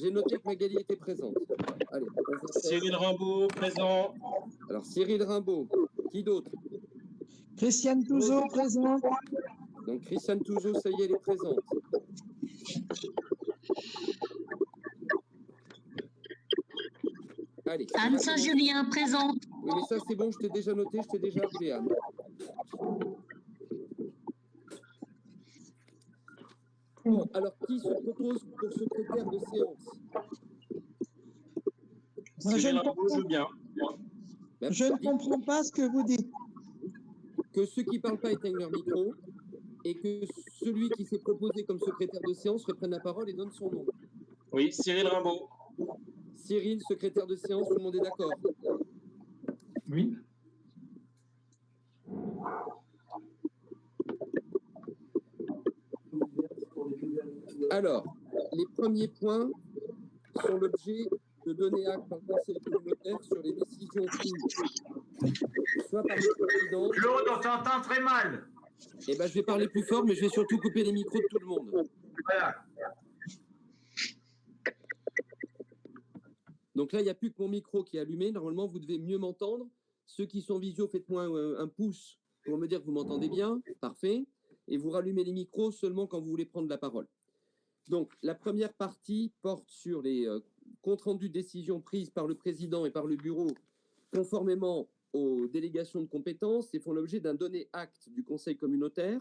J'ai noté que Magali était présente. Allez, Cyril Rimbaud, présent. Alors, Cyril Rimbaud. Qui d'autre? Christiane Touzeau, présente. Donc, Christiane Touzeau, ça y est, elle est présente. Allez. Anne Saint-Julien, présente. Oui, mais ça, c'est bon, je t'ai déjà noté, je t'ai déjà appelé, Anne. Bon, alors, qui se propose pour secrétaire de séance? Cyril Rimbaud, je veux bien. Je ne comprends pas ce que vous dites. Que ceux qui ne parlent pas éteignent leur micro et que celui qui s'est proposé comme secrétaire de séance reprenne la parole et donne son nom. Oui, Cyril Rimbaud. Cyril, secrétaire de séance, tout le monde est d'accord? Oui. Alors, les premiers points sont l'objet de donner acte par le Conseil communautaire sur les décisions prises, soit par le président. Claude, on t'entend très mal. Eh bien, je vais parler plus fort, mais je vais surtout couper les micros de tout le monde. Voilà. Donc là, il n'y a plus que mon micro qui est allumé. Normalement, vous devez mieux m'entendre. Ceux qui sont en visio, faites-moi un pouce pour me dire que vous m'entendez bien. Parfait. Et vous rallumez les micros seulement quand vous voulez prendre la parole. Donc, la première partie porte sur les comptes rendus de décisions prises par le président et par le bureau conformément aux délégations de compétences et font l'objet d'un donné acte du Conseil communautaire.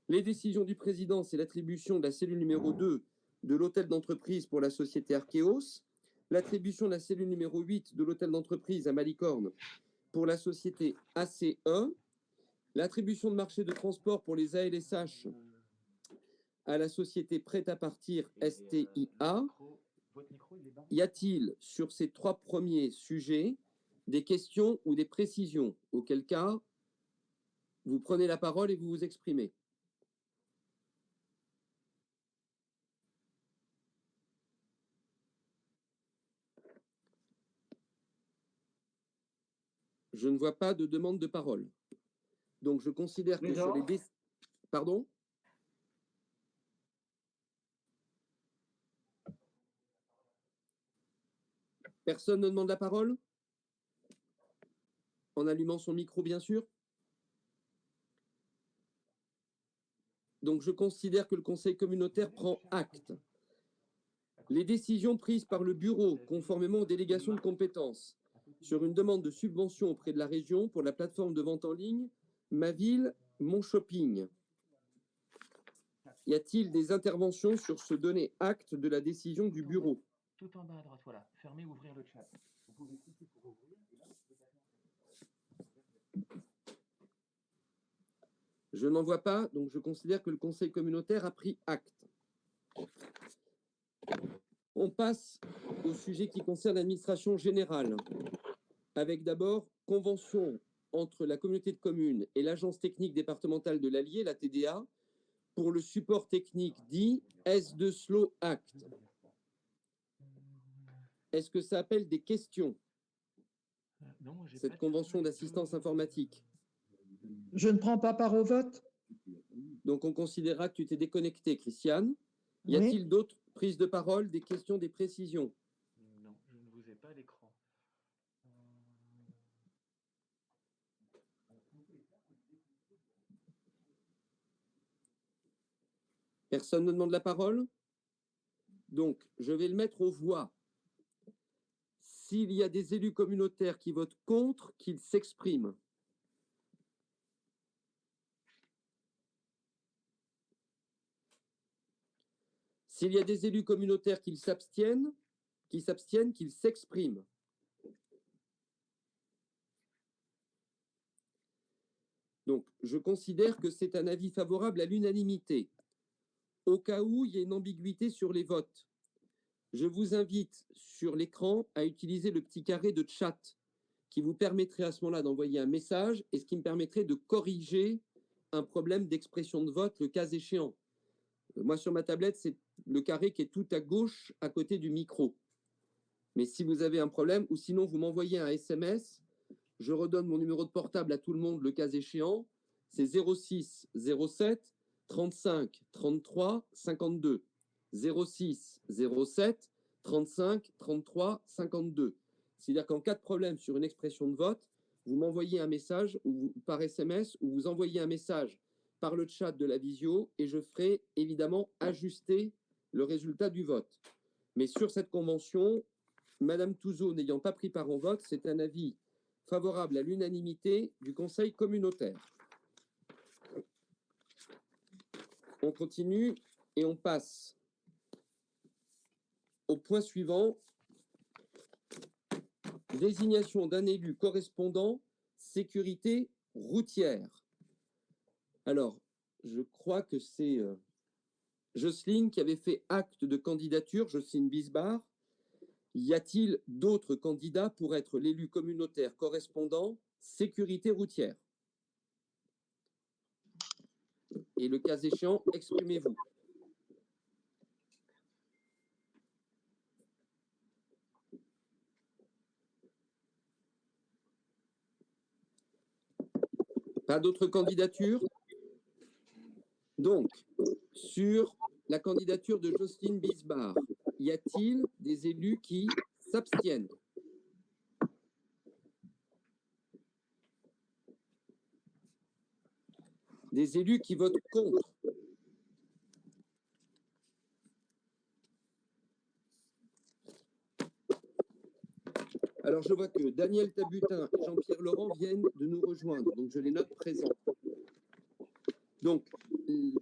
Les décisions du président, c'est l'attribution de la cellule numéro 2 de l'hôtel d'entreprise pour la société Archéos, l'attribution de la cellule numéro 8 de l'hôtel d'entreprise à Malicorne pour la société ACE, l'attribution de marché de transport pour les ALSH à la société Prêt-à-Partir STIA. Y a-t-il sur ces trois premiers sujets des questions ou des précisions? Auquel cas, vous prenez la parole et vous vous exprimez. Je ne vois pas de demande de parole. Donc, je considère que sur les... Pardon? Personne ne demande la parole? En allumant son micro, bien sûr. Donc, je considère que le Conseil communautaire prend acte. Les décisions prises par le bureau, conformément aux délégations de compétences, sur une demande de subvention auprès de la région pour la plateforme de vente en ligne Ma Ville, Mon Shopping. Y a-t-il des interventions sur ce donné acte de la décision du bureau? Tout en bas à droite, voilà. Fermez, ouvrir le chat. Vous pouvez cliquer pour ouvrir. Et là, Je n'en vois pas, donc je considère que le Conseil communautaire a pris acte. On passe au sujet qui concerne l'administration générale, avec d'abord convention entre la communauté de communes et l'agence technique départementale de l'Allier, la TDA, pour le support technique dit S2 Slow Act. Est-ce que ça appelle des questions, cette convention d'assistance informatique? Je ne prends pas part au vote. Donc, on considérera que tu t'es déconnecté, Christiane. Y a-t-il d'autres prises de parole, des questions, des précisions? Non, je ne vous ai pas à l'écran. Personne ne demande la parole? Donc, je vais le mettre aux voix. S'il y a des élus communautaires qui votent contre, qu'ils s'expriment. S'il y a des élus communautaires qui s'abstiennent, qu'ils s'expriment. Donc, je considère que c'est un avis favorable à l'unanimité. Au cas où il y a une ambiguïté sur les votes, je vous invite sur l'écran à utiliser le petit carré de chat qui vous permettrait à ce moment-là d'envoyer un message et ce qui me permettrait de corriger un problème d'expression de vote le cas échéant. Moi, sur ma tablette, c'est le carré qui est tout à gauche à côté du micro. Mais si vous avez un problème, ou sinon vous m'envoyez un SMS, je redonne mon numéro de portable à tout le monde le cas échéant, c'est 06 07 35 33 52. 06 07 35, 33, 52. C'est-à-dire qu'en cas de problème sur une expression de vote, vous m'envoyez un message par SMS ou vous envoyez un message par le chat de la visio et je ferai évidemment ajuster le résultat du vote. Mais sur cette convention, Madame Touzeau n'ayant pas pris part au vote, c'est un avis favorable à l'unanimité du Conseil communautaire. On continue et on passe au point suivant. Désignation d'un élu correspondant sécurité routière. Alors, je crois que c'est Jocelyne qui avait fait acte de candidature, Jocelyne Bisbar. Y a-t-il d'autres candidats pour être l'élu communautaire correspondant sécurité routière? Et le cas échéant, exprimez-vous. Pas d'autres candidatures? Donc, sur la candidature de Jocelyne Bisbar, y a-t-il des élus qui s'abstiennent? Des élus qui votent contre? Alors, je vois que Daniel Tabutin et Jean-Pierre Laurent viennent de nous rejoindre, donc je les note présents. Donc,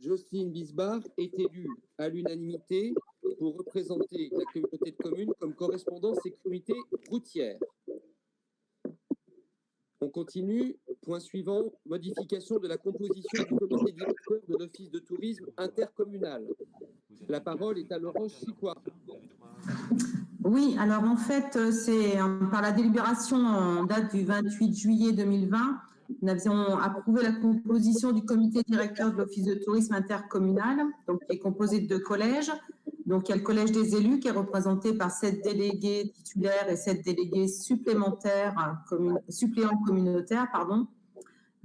Jocelyne Bisbar est élue à l'unanimité pour représenter la communauté de communes comme correspondant sécurité routière. On continue. Point suivant, modification de la composition du comité directeur de l'Office de tourisme intercommunal. La parole est à Laurence Chicois. Oui, alors en fait, c'est par la délibération en date du 28 juillet 2020, nous avions approuvé la composition du comité directeur de l'Office de tourisme intercommunal, donc qui est composé de 2 collèges. Donc il y a le collège des élus qui est représenté par 7 délégués titulaires et 7 délégués supplémentaires, suppléants communautaires, pardon,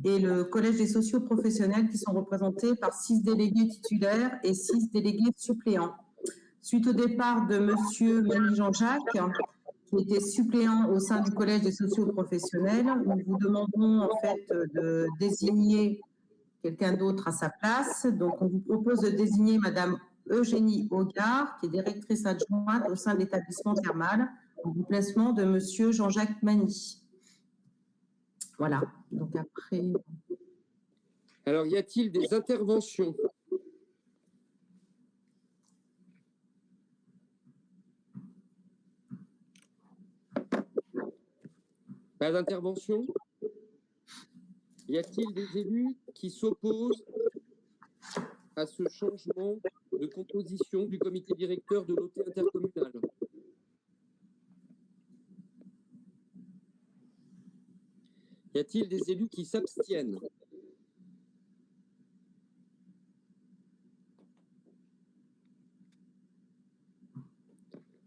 et le collège des socio-professionnels qui sont représentés par 6 délégués titulaires et 6 délégués suppléants. Suite au départ de M. Mani Jean-Jacques, qui était suppléant au sein du collège des socio-professionnels, nous vous demandons en fait de désigner quelqu'un d'autre à sa place. Donc, on vous propose de désigner Madame Eugénie Augard, qui est directrice adjointe au sein de l'établissement thermal, en remplacement de M. Jean-Jacques Mani. Voilà. Donc après. Alors, y a-t-il des interventions? Pas d'intervention? Y a-t-il des élus qui s'opposent à ce changement de composition du comité directeur de l'OT intercommunal? Y a-t-il des élus qui s'abstiennent?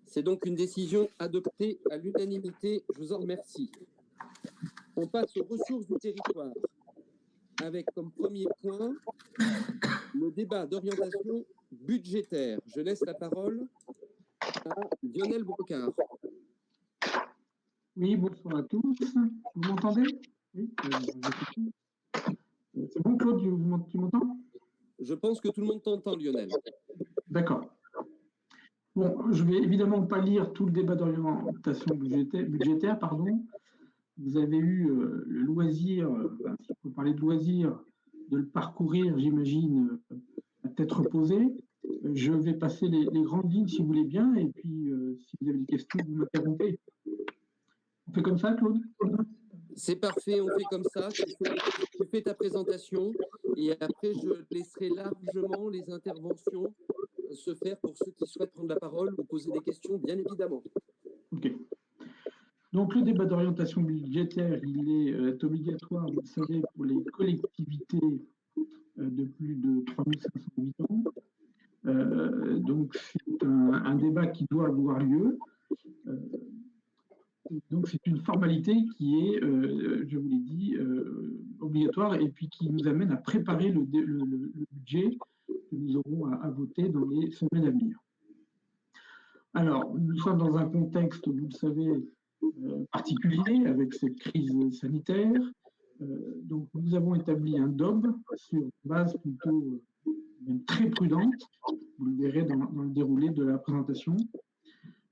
C'est donc une décision adoptée à l'unanimité. Je vous en remercie. On passe aux ressources du territoire, avec comme premier point le débat d'orientation budgétaire. Je laisse la parole à Lionel Brocard. Oui, bonsoir à tous. Vous m'entendez? Oui, c'est bon, Claude, tu m'entends? Je pense que tout le monde t'entend, Lionel. D'accord. Bon, je vais évidemment pas lire tout le débat d'orientation budgétaire, pardon. Vous avez eu le loisir, si on peut parler de loisir, de le parcourir, j'imagine, à tête reposée. Je vais passer les grandes lignes si vous voulez bien, et puis si vous avez des questions, vous m'interrompez. On fait comme ça, Claude? C'est parfait, on fait comme ça. Tu fais ta présentation et après, je laisserai largement les interventions se faire pour ceux qui souhaitent prendre la parole ou poser des questions, bien évidemment. OK. Donc, le débat d'orientation budgétaire, il est obligatoire, vous le savez, pour les collectivités de plus de 3500 habitants. Donc, c'est un débat qui doit avoir lieu. Donc, c'est une formalité qui est, je vous l'ai dit, obligatoire et puis qui nous amène à préparer le budget que nous aurons à voter dans les semaines à venir. Alors, nous sommes dans un contexte, vous le savez, particulier avec cette crise sanitaire. Donc, nous avons établi un DOB sur une base plutôt même très prudente. Vous le verrez dans le déroulé de la présentation.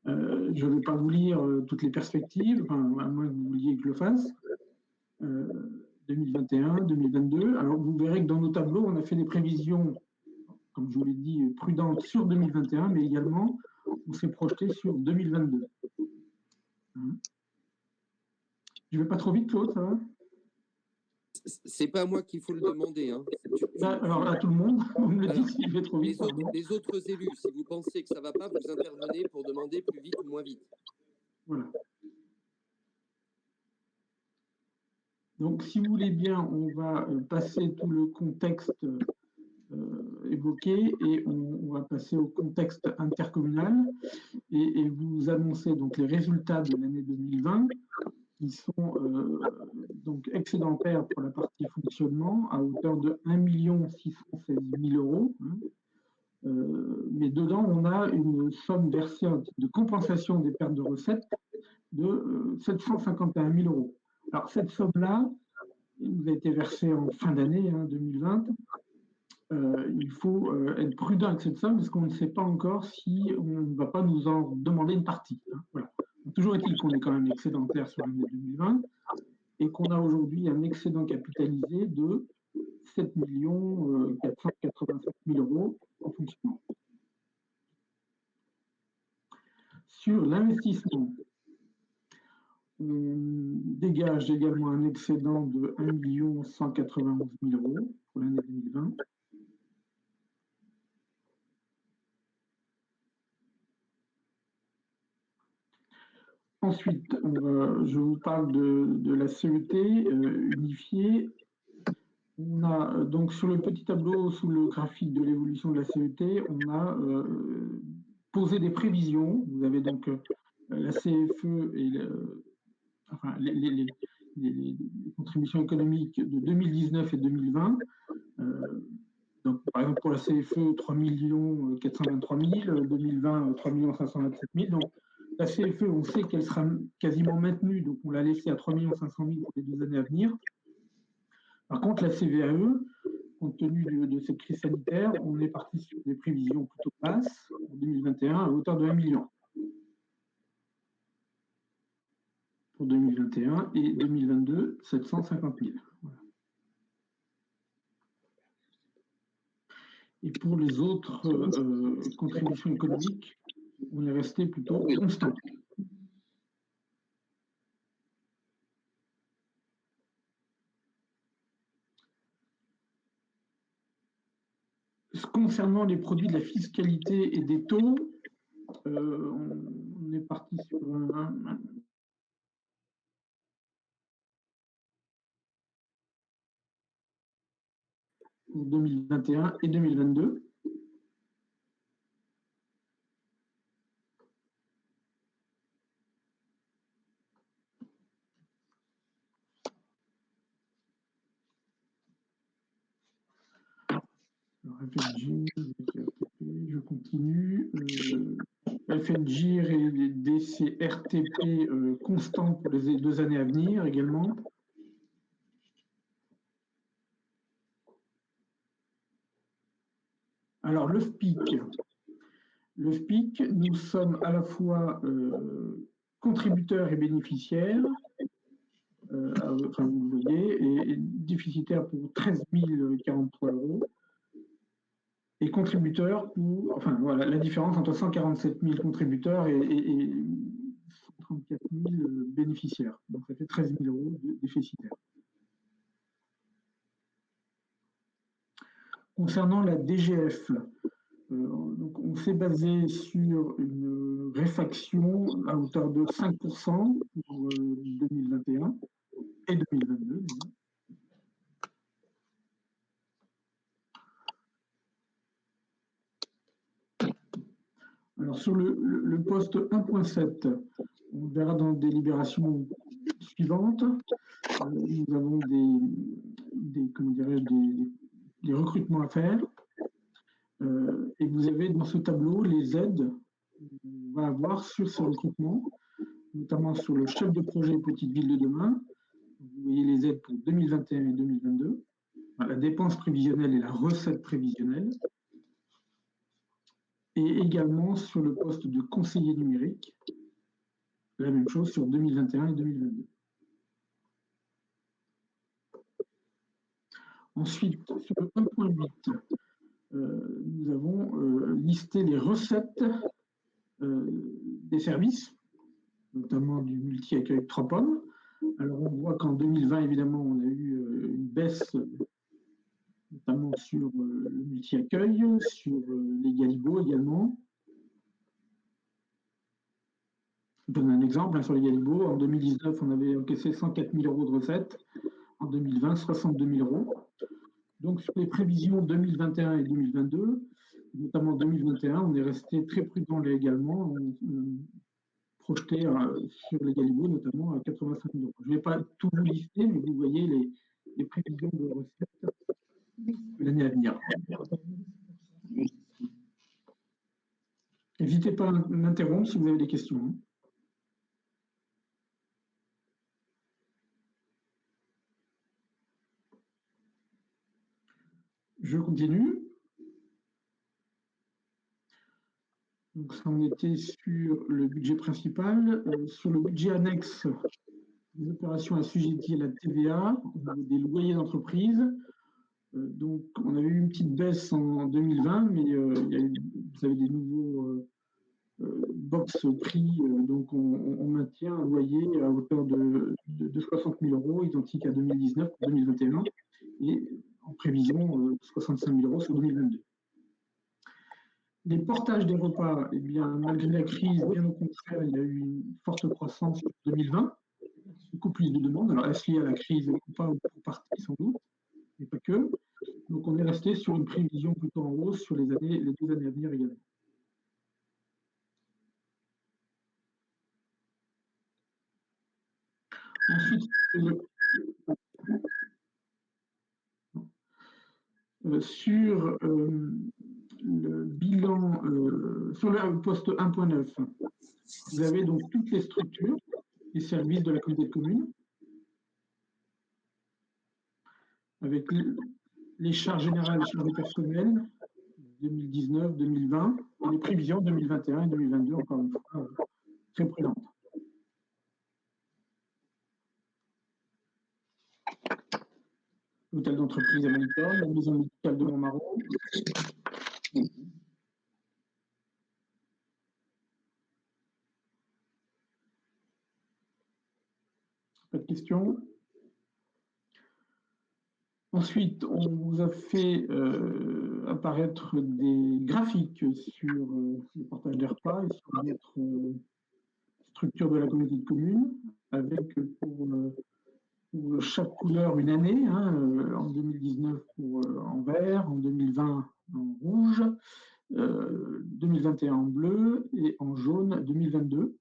Je ne vais pas vous lire toutes les perspectives, enfin, à moins que vous vouliez que je le fasse. 2021, 2022. Alors, vous verrez que dans nos tableaux, on a fait des prévisions, comme je vous l'ai dit, prudentes sur 2021, mais également, on s'est projeté sur 2022. Je ne vais pas trop vite, Claude, ça va? C'est pas à moi qu'il faut le demander. Hein. Alors, à tout le monde, vous me le dites si je vais trop vite. Les autres élus, si vous pensez que ça ne va pas, vous intervenez pour demander plus vite ou moins vite. Voilà. Donc, si vous voulez bien, on va passer tout le contexte évoqué et on va passer au contexte intercommunal et vous annoncer donc les résultats de l'année 2020 qui sont donc excédentaires pour la partie fonctionnement à hauteur de 1 616 000 euros. Mais dedans, on a une somme versée de compensation des pertes de recettes de 751 000 euros. Alors, cette somme-là, elle nous a été versée en fin d'année 2020. Il faut être prudent avec cette somme parce qu'on ne sait pas encore si on ne va pas nous en demander une partie. Voilà. Toujours est-il qu'on est quand même excédentaire sur l'année 2020 et qu'on a aujourd'hui un excédent capitalisé de 7 487 000 euros en fonctionnement. Sur l'investissement, on dégage également un excédent de 1 191 000 euros pour l'année 2020. Ensuite, je vous parle de la CET unifiée. On a donc sur le petit tableau sous le graphique de l'évolution de la CET, on a posé des prévisions. Vous avez donc la CFE et enfin, les contributions économiques de 2019 et 2020. Donc, par exemple, pour la CFE, 3 423 000, 2020, 3 527 000. Donc, la CFE, on sait qu'elle sera quasiment maintenue, donc on l'a laissée à 3 500 000 pour les 2 années à venir. Par contre, la CVAE, compte tenu de cette crise sanitaire, on est parti sur des prévisions plutôt basses en 2021 à hauteur de 1 million. Pour 2021 et 2022, 750 000. Voilà. Et pour les autres contributions économiques, on est resté plutôt constant. Concernant les produits de la fiscalité et des taux, on est parti sur pour 2021 et 2022. FNGIR, je continue. FNGIR et DCRTP constants pour les 2 années à venir également. Alors, le FPIC. Le FPIC, nous sommes à la fois contributeurs et bénéficiaires, enfin, vous le voyez, et déficitaires pour 13 043 euros. Et contributeurs pour, enfin voilà, la différence entre 147 000 contributeurs et 134 000 bénéficiaires. Donc ça fait 13 000 euros de déficitaires. Concernant la DGF, donc on s'est basé sur une réfaction à hauteur de 5% pour 2021 et 2022. Alors, sur le poste 1.7, on verra dans les délibérations suivantes, nous avons des recrutements à faire. Et vous avez dans ce tableau les aides on va avoir sur ces recrutements, notamment sur le chef de projet Petite Ville de demain. Vous voyez les aides pour 2021 et 2022, la dépense prévisionnelle et la recette prévisionnelle, et également sur le poste de conseiller numérique, la même chose sur 2021 et 2022. Ensuite, sur le 1.8, nous avons listé les recettes des services, notamment du multi-accueil 3 pommes. Alors, on voit qu'en 2020, évidemment, on a eu une baisse, notamment sur le multi-accueil, sur les Galibots également. Je donne un exemple sur les Galibots. En 2019, on avait encaissé 104 000 € de recettes. En 2020, 62 000 €. Donc, sur les prévisions 2021 et 2022, notamment 2021, on est resté très prudent là également. On projeté sur les Galibots, notamment à 85 000 €. Je ne vais pas tout vous lister, mais vous voyez les prévisions de recettes de l'année à venir. N'hésitez pas à m'interrompre si vous avez des questions. Je continue. Donc, ça, on était sur le budget principal. Sur le budget annexe, des opérations assujetties à la TVA, des loyers d'entreprise. Donc, on avait eu une petite baisse en 2020, mais il y a eu, vous avez des nouveaux box prix. Donc, on maintient un loyer à hauteur de 60 000 €, identique à 2019 pour 2021, et en prévision 65 000 € sur 2022. Les portages des repas, eh bien, malgré la crise, bien au contraire, il y a eu une forte croissance en 2020, beaucoup plus de demandes. Alors, est-ce lié à la crise ou pas, ou pour partie sans doute, mais pas que. Donc, on est resté sur une prévision plutôt en hausse sur les 2 années à venir également. Ensuite, sur le bilan, sur le poste 1.9, vous avez donc toutes les structures et services de la communauté de communes, avec les charges générales et les charges personnelles 2019, 2020, et les prévisions 2021 et 2022, encore une fois, très prudentes. L'hôtel d'entreprise à Monitor, la maison médicale de Montmarot. Pas de questions? Ensuite, on vous a fait apparaître des graphiques sur le portage des repas et sur notre structure de la communauté de communes, avec pour chaque couleur une année, en 2019 en vert, en 2020 en rouge, 2021 en bleu et en jaune 2022.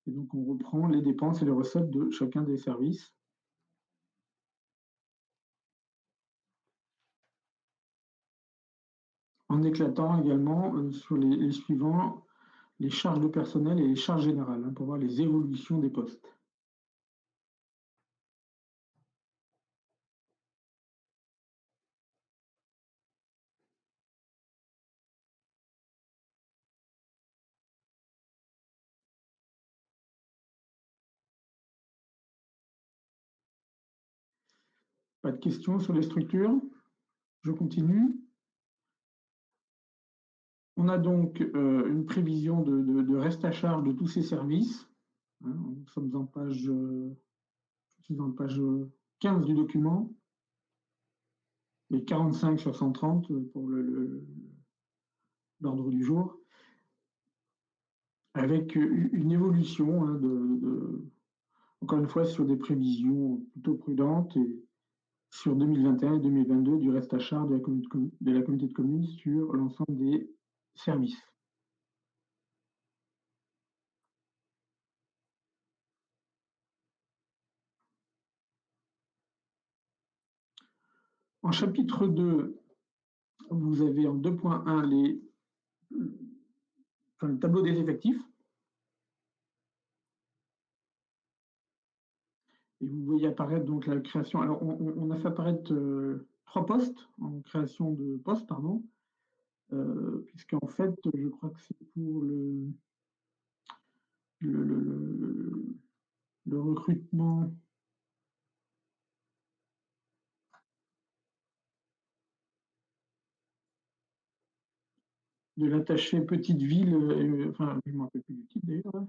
Et donc on reprend les dépenses et les recettes de chacun des services. En éclatant également sur les suivants, les charges de personnel et les charges générales, pour voir les évolutions des postes. Pas de questions sur les structures? Je continue. On a donc une prévision de reste à charge de tous ces services. Nous sommes en page 15 du document, et 45 sur 130 pour l'ordre du jour, avec une évolution encore une fois, sur des prévisions plutôt prudentes, et sur 2021 et 2022 du reste à charge de la communauté de communes sur l'ensemble des services. En chapitre 2, vous avez en 2.1 le tableau des effectifs. Et vous voyez apparaître donc la création. Alors, on a fait apparaître 3 postes en création de postes, pardon, puisqu'en fait, je crois que c'est pour le recrutement de l'attaché petite ville, enfin, je ne me rappelle plus du titre d'ailleurs. Hein.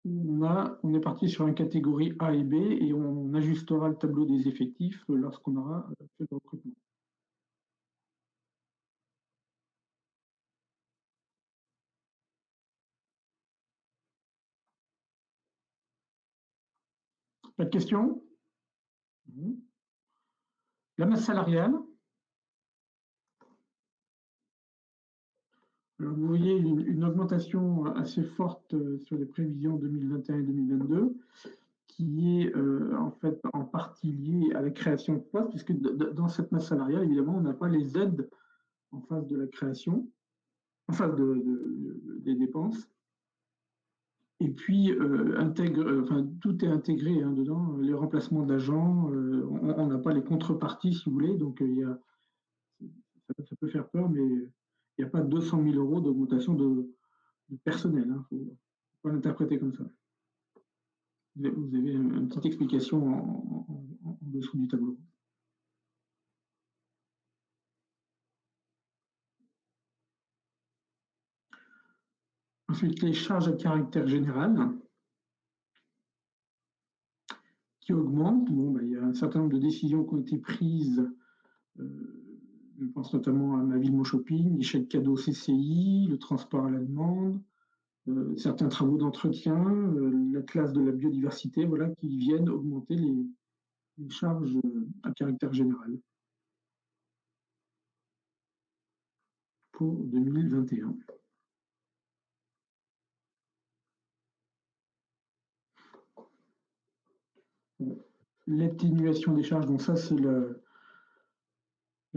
On est parti sur une catégorie A et B et on ajustera le tableau des effectifs lorsqu'on aura fait le recrutement. Pas de questions? La masse salariale. Alors, vous voyez une augmentation assez forte sur les prévisions 2021 et 2022, qui est en fait en partie liée à la création de postes, puisque dans cette masse salariale, évidemment, on n'a pas les aides en face de la création, en face des dépenses. Et puis, tout est intégré hein, dedans, les remplacements d'agents, on n'a pas les contreparties, si vous voulez, donc ça peut faire peur, mais il n'y a pas 200 000 € d'augmentation de personnel. Il ne faut pas l'interpréter comme ça. Vous avez une petite explication en dessous du tableau. Ensuite, les charges à caractère général qui augmentent. Bon, il y a un certain nombre de décisions qui ont été prises. Je pense notamment à Ma Ville Mon Shopping, les chèques cadeaux CCI, le transport à la demande, certains travaux d'entretien, la classe de la biodiversité, voilà, qui viennent augmenter les charges à caractère général pour 2021. L'atténuation des charges, donc ça c'est la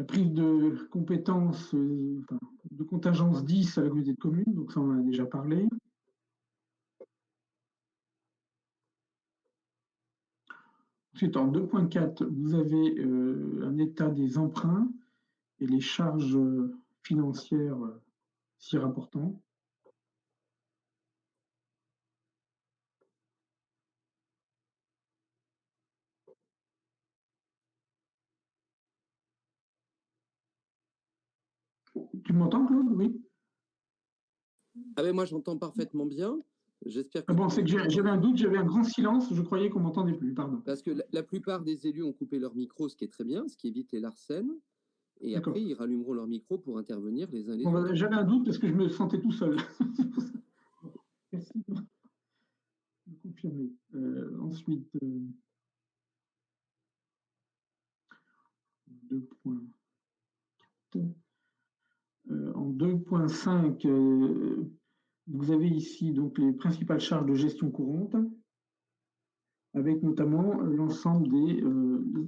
prise de compétences, de contingence 10 à la communauté de communes, donc ça on en a déjà parlé. Ensuite, en 2.4, vous avez un état des emprunts et les charges financières s'y rapportant. Tu m'entends, Claude? Oui. Ah ben moi, j'entends parfaitement bien. J'espère que... Ah bon, c'est que j'avais un doute, j'avais un grand silence, je croyais qu'on m'entendait plus, pardon. Parce que la plupart des élus ont coupé leur micro, ce qui est très bien, ce qui évite les larcènes. Et après, ils rallumeront leur micro pour intervenir les uns les autres. J'avais un doute parce que je me sentais tout seul. Merci de confirmer. Ensuite, 2 points. En 2.5, vous avez ici donc les principales charges de gestion courante, avec notamment l'ensemble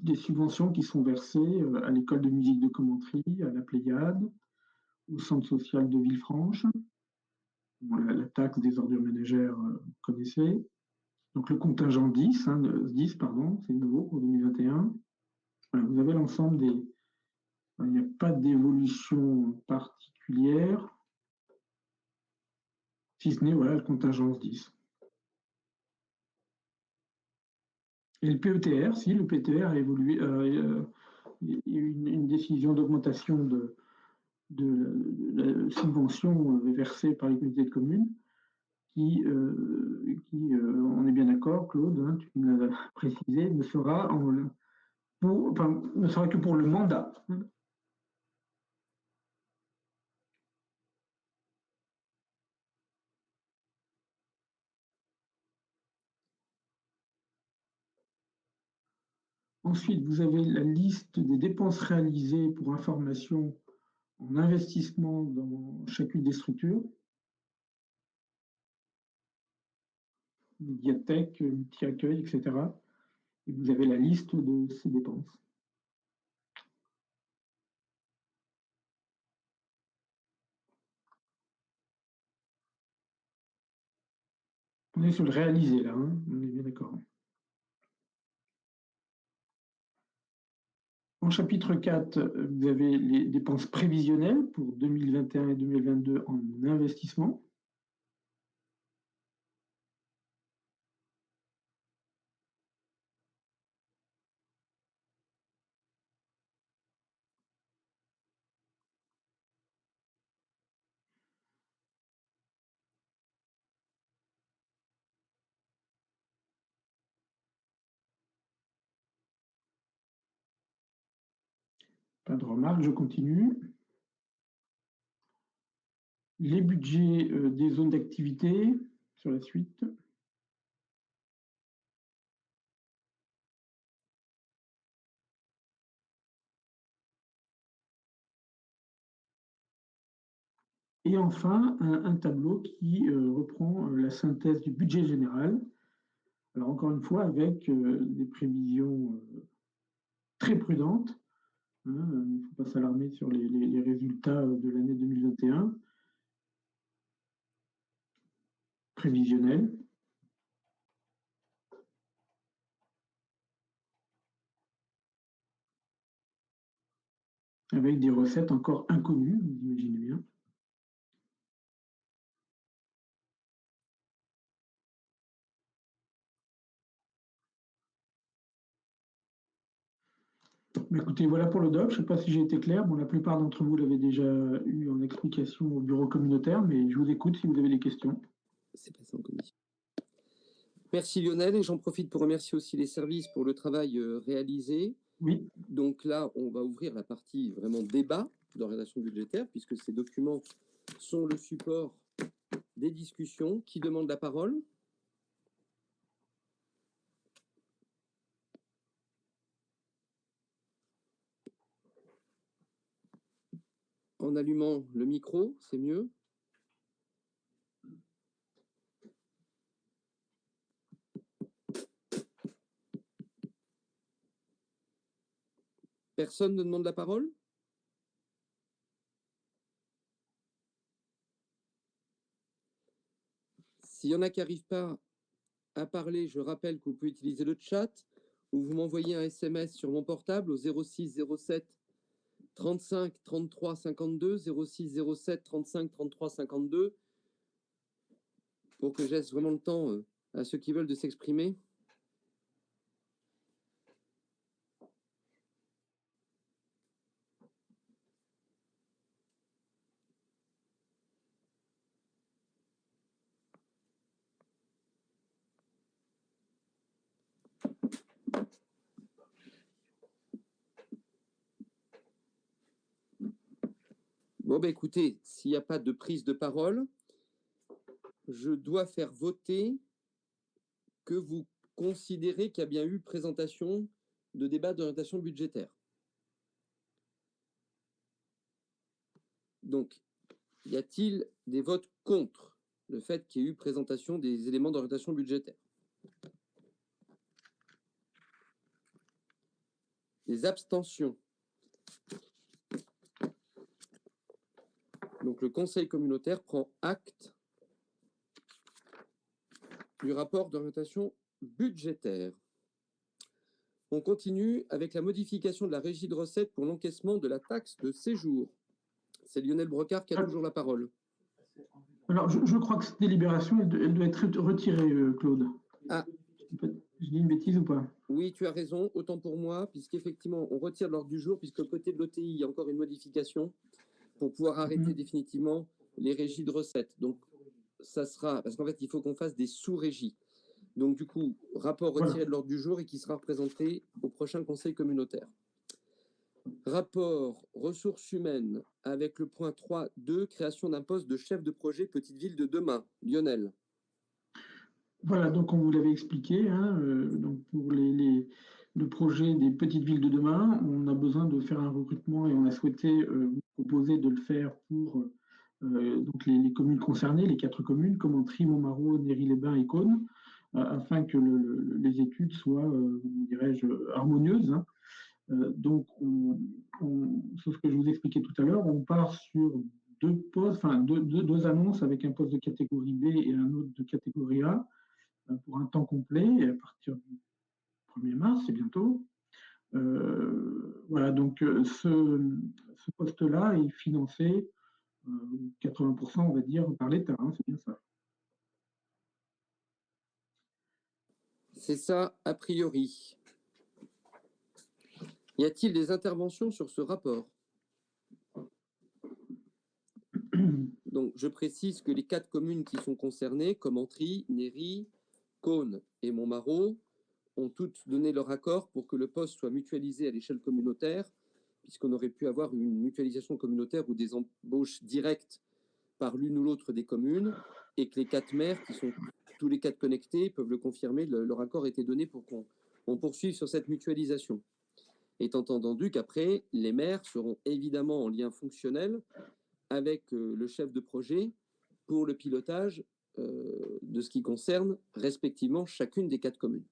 des subventions qui sont versées à l'école de musique de Commentry, à la Pléiade, au centre social de Villefranche, la taxe des ordures ménagères, vous connaissez. Donc le contingent 10, c'est nouveau pour 2021. Voilà, vous avez l'ensemble des... Il n'y a pas d'évolution particulière, si ce n'est voilà, le contingent 10. Et le PETR, si le PETR a évolué, il y a eu une décision d'augmentation de la subvention versée par les communautés de communes, qui on est bien d'accord, Claude, hein, tu me l'as précisé, ne sera que pour le mandat. Ensuite, vous avez la liste des dépenses réalisées pour information en investissement dans chacune des structures. Médiathèque, multi-accueil, etc. Et vous avez la liste de ces dépenses. On est sur le réalisé, là, hein, on est bien d'accord. En chapitre 4, vous avez les dépenses prévisionnelles pour 2021 et 2022 en investissement. Pas de remarques, je continue. Les budgets des zones d'activité sur la suite. Et enfin, un tableau qui reprend la synthèse du budget général. Alors encore une fois, avec des prévisions très prudentes. Hein, il ne faut pas s'alarmer sur les résultats de l'année 2021. Prévisionnels. Avec des recettes encore inconnues, vous imaginez bien. Mais écoutez, voilà pour le doc. Je ne sais pas si j'ai été clair. Bon, la plupart d'entre vous l'avaient déjà eu en explication au bureau communautaire, mais je vous écoute si vous avez des questions. C'est passé en commission. Merci Lionel, et j'en profite pour remercier aussi les services pour le travail réalisé. Oui. Donc là, on va ouvrir la partie vraiment débat d'orientation budgétaire, puisque ces documents sont le support des discussions. Qui demande la parole? En allumant le micro, c'est mieux. Personne ne demande la parole? S'il y en a qui n'arrivent pas à parler, je rappelle que vous pouvez utiliser le chat ou vous m'envoyez un SMS sur mon portable au 06 07 35 33 52, 06 07 35 33 52, pour que je laisse vraiment le temps à ceux qui veulent de s'exprimer. Bon, ben écoutez, s'il n'y a pas de prise de parole, je dois faire voter que vous considérez qu'il y a bien eu présentation de débat d'orientation budgétaire. Donc, y a-t-il des votes contre le fait qu'il y ait eu présentation des éléments d'orientation budgétaire? Des abstentions? Donc, le Conseil communautaire prend acte du rapport d'orientation budgétaire. On continue avec la modification de la régie de recettes pour l'encaissement de la taxe de séjour. C'est Lionel Brocard qui a toujours la parole. Alors, je crois que cette délibération, elle doit être retirée, Claude. Ah. Je dis une bêtise ou pas? Oui, tu as raison, autant pour moi, puisqu'effectivement, on retire l'ordre du jour, puisque côté de l'OTI, il y a encore une modification pour pouvoir arrêter définitivement les régies de recettes. Donc, ça sera, parce qu'en fait, il faut qu'on fasse des sous-régies. Donc, du coup, rapport retiré de l'ordre du jour et qui sera représenté au prochain conseil communautaire. Rapport ressources humaines avec le point 3.2, création d'un poste de chef de projet Petite Ville de demain. Lionel. Voilà, donc on vous l'avait expliqué, hein, donc pour le projet des petites villes de demain, on a besoin de faire un recrutement et on a souhaité vous proposer de le faire pour donc les communes concernées, les 4 communes, Commentry, Montmarault, Néry-les-Bains et Caunes, afin que les études soient, dirais-je, harmonieuses. Hein. Donc, c'est ce que je vous expliquais tout à l'heure, on part sur 2 postes, enfin deux annonces avec un poste de catégorie B et un autre de catégorie A. pour un temps complet et à partir du 1er mars, c'est bientôt. Voilà, donc ce poste-là est financé 80%, on va dire, par l'État, hein, c'est bien ça. C'est ça, a priori. Y a-t-il des interventions sur ce rapport? Donc, je précise que les 4 communes qui sont concernées, Commentry, Néry, Caunes et Montmarault, ont toutes donné leur accord pour que le poste soit mutualisé à l'échelle communautaire, puisqu'on aurait pu avoir une mutualisation communautaire ou des embauches directes par l'une ou l'autre des communes, et que les 4 maires, qui sont tous les 4 connectés, peuvent le confirmer, leur accord a été donné pour qu'on poursuive sur cette mutualisation. Étant entendu qu'après, les maires seront évidemment en lien fonctionnel avec le chef de projet pour le pilotage de ce qui concerne respectivement chacune des 4 communes.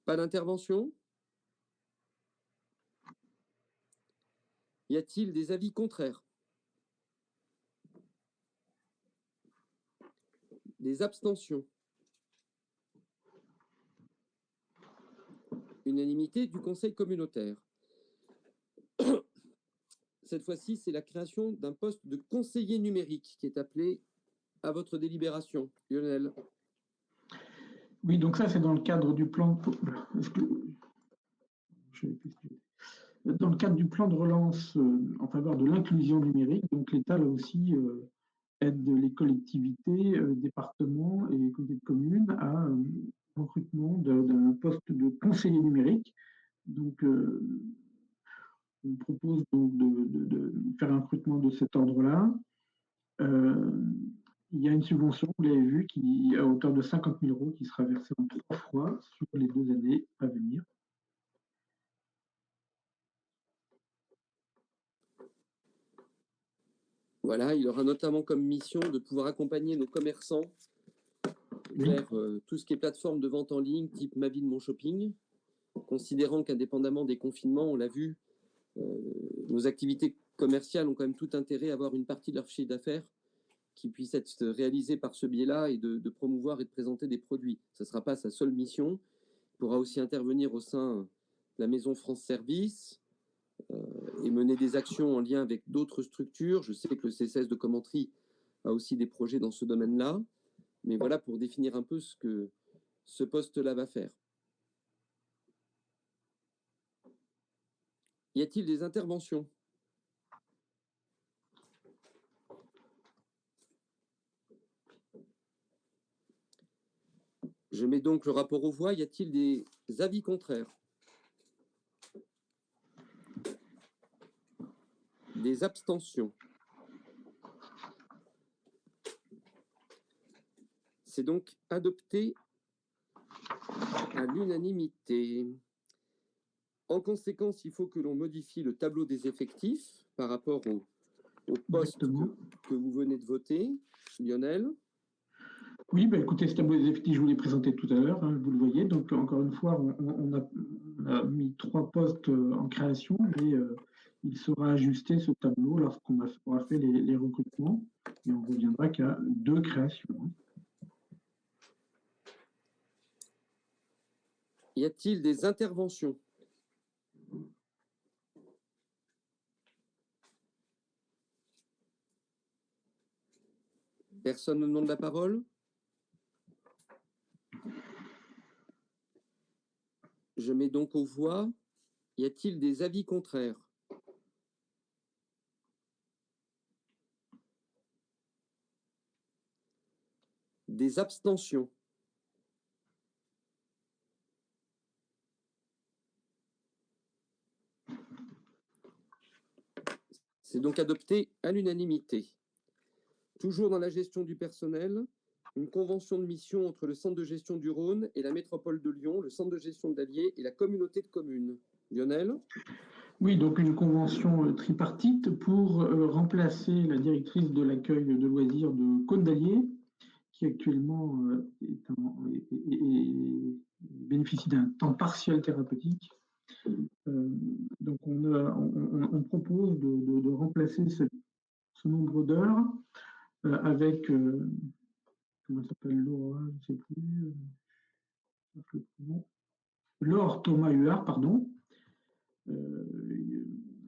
Pas d'intervention? Y a-t-il des avis contraires? Des abstentions? Unanimité du Conseil communautaire. Cette fois-ci, c'est la création d'un poste de conseiller numérique qui est appelé à votre délibération. Lionel. Oui, donc ça, c'est dans le cadre du plan. Dans le cadre du plan de relance en faveur de l'inclusion numérique, donc l'État, là aussi, aide les collectivités, départements et comités de communes à recrutement d'un poste de conseiller numérique. Donc, on propose donc de faire un recrutement de cet ordre-là. Il y a une subvention, vous l'avez vu, qui à hauteur de 50 000 € qui sera versée en 3 fois sur les 2 années à venir. Voilà, il aura notamment comme mission de pouvoir accompagner nos commerçants vers tout ce qui est plateforme de vente en ligne, type Ma Vie de Mon Shopping, considérant qu'indépendamment des confinements, on l'a vu, nos activités commerciales ont quand même tout intérêt à avoir une partie de leur chiffre d'affaires qui puisse être réalisée par ce biais-là et de promouvoir et de présenter des produits. Ce ne sera pas sa seule mission. Il pourra aussi intervenir au sein de la Maison France Service et mener des actions en lien avec d'autres structures. Je sais que le CCS de Commentry a aussi des projets dans ce domaine-là. Mais voilà pour définir un peu ce que ce poste-là va faire. Y a-t-il des interventions? Je mets donc le rapport aux voix. Y a-t-il des avis contraires? Des abstentions? C'est donc adopté à l'unanimité. En conséquence, il faut que l'on modifie le tableau des effectifs par rapport au poste que vous venez de voter. Lionel? Oui, bah écoutez, ce tableau des effectifs, je vous l'ai présenté tout à l'heure, hein, vous le voyez. Donc, encore une fois, on a mis 3 postes en création, mais il sera ajusté, ce tableau, lorsqu'on aura fait les recrutements, et on reviendra qu'à 2 créations. Y a-t-il des interventions? Personne ne demande la parole? Je mets donc aux voix. Y a-t-il des avis contraires? Des abstentions? C'est donc adopté à l'unanimité. Toujours dans la gestion du personnel, une convention de mission entre le centre de gestion du Rhône et la métropole de Lyon, le centre de gestion d'Allier et la communauté de communes. Lionel? Oui, donc une convention tripartite pour remplacer la directrice de l'accueil de loisirs de Côte d'Allier, qui actuellement bénéficie d'un temps partiel thérapeutique. Donc on propose de remplacer ce nombre d'heures avec, comment elle s'appelle, Laura, je ne sais plus, Laure Thomas Huard, pardon.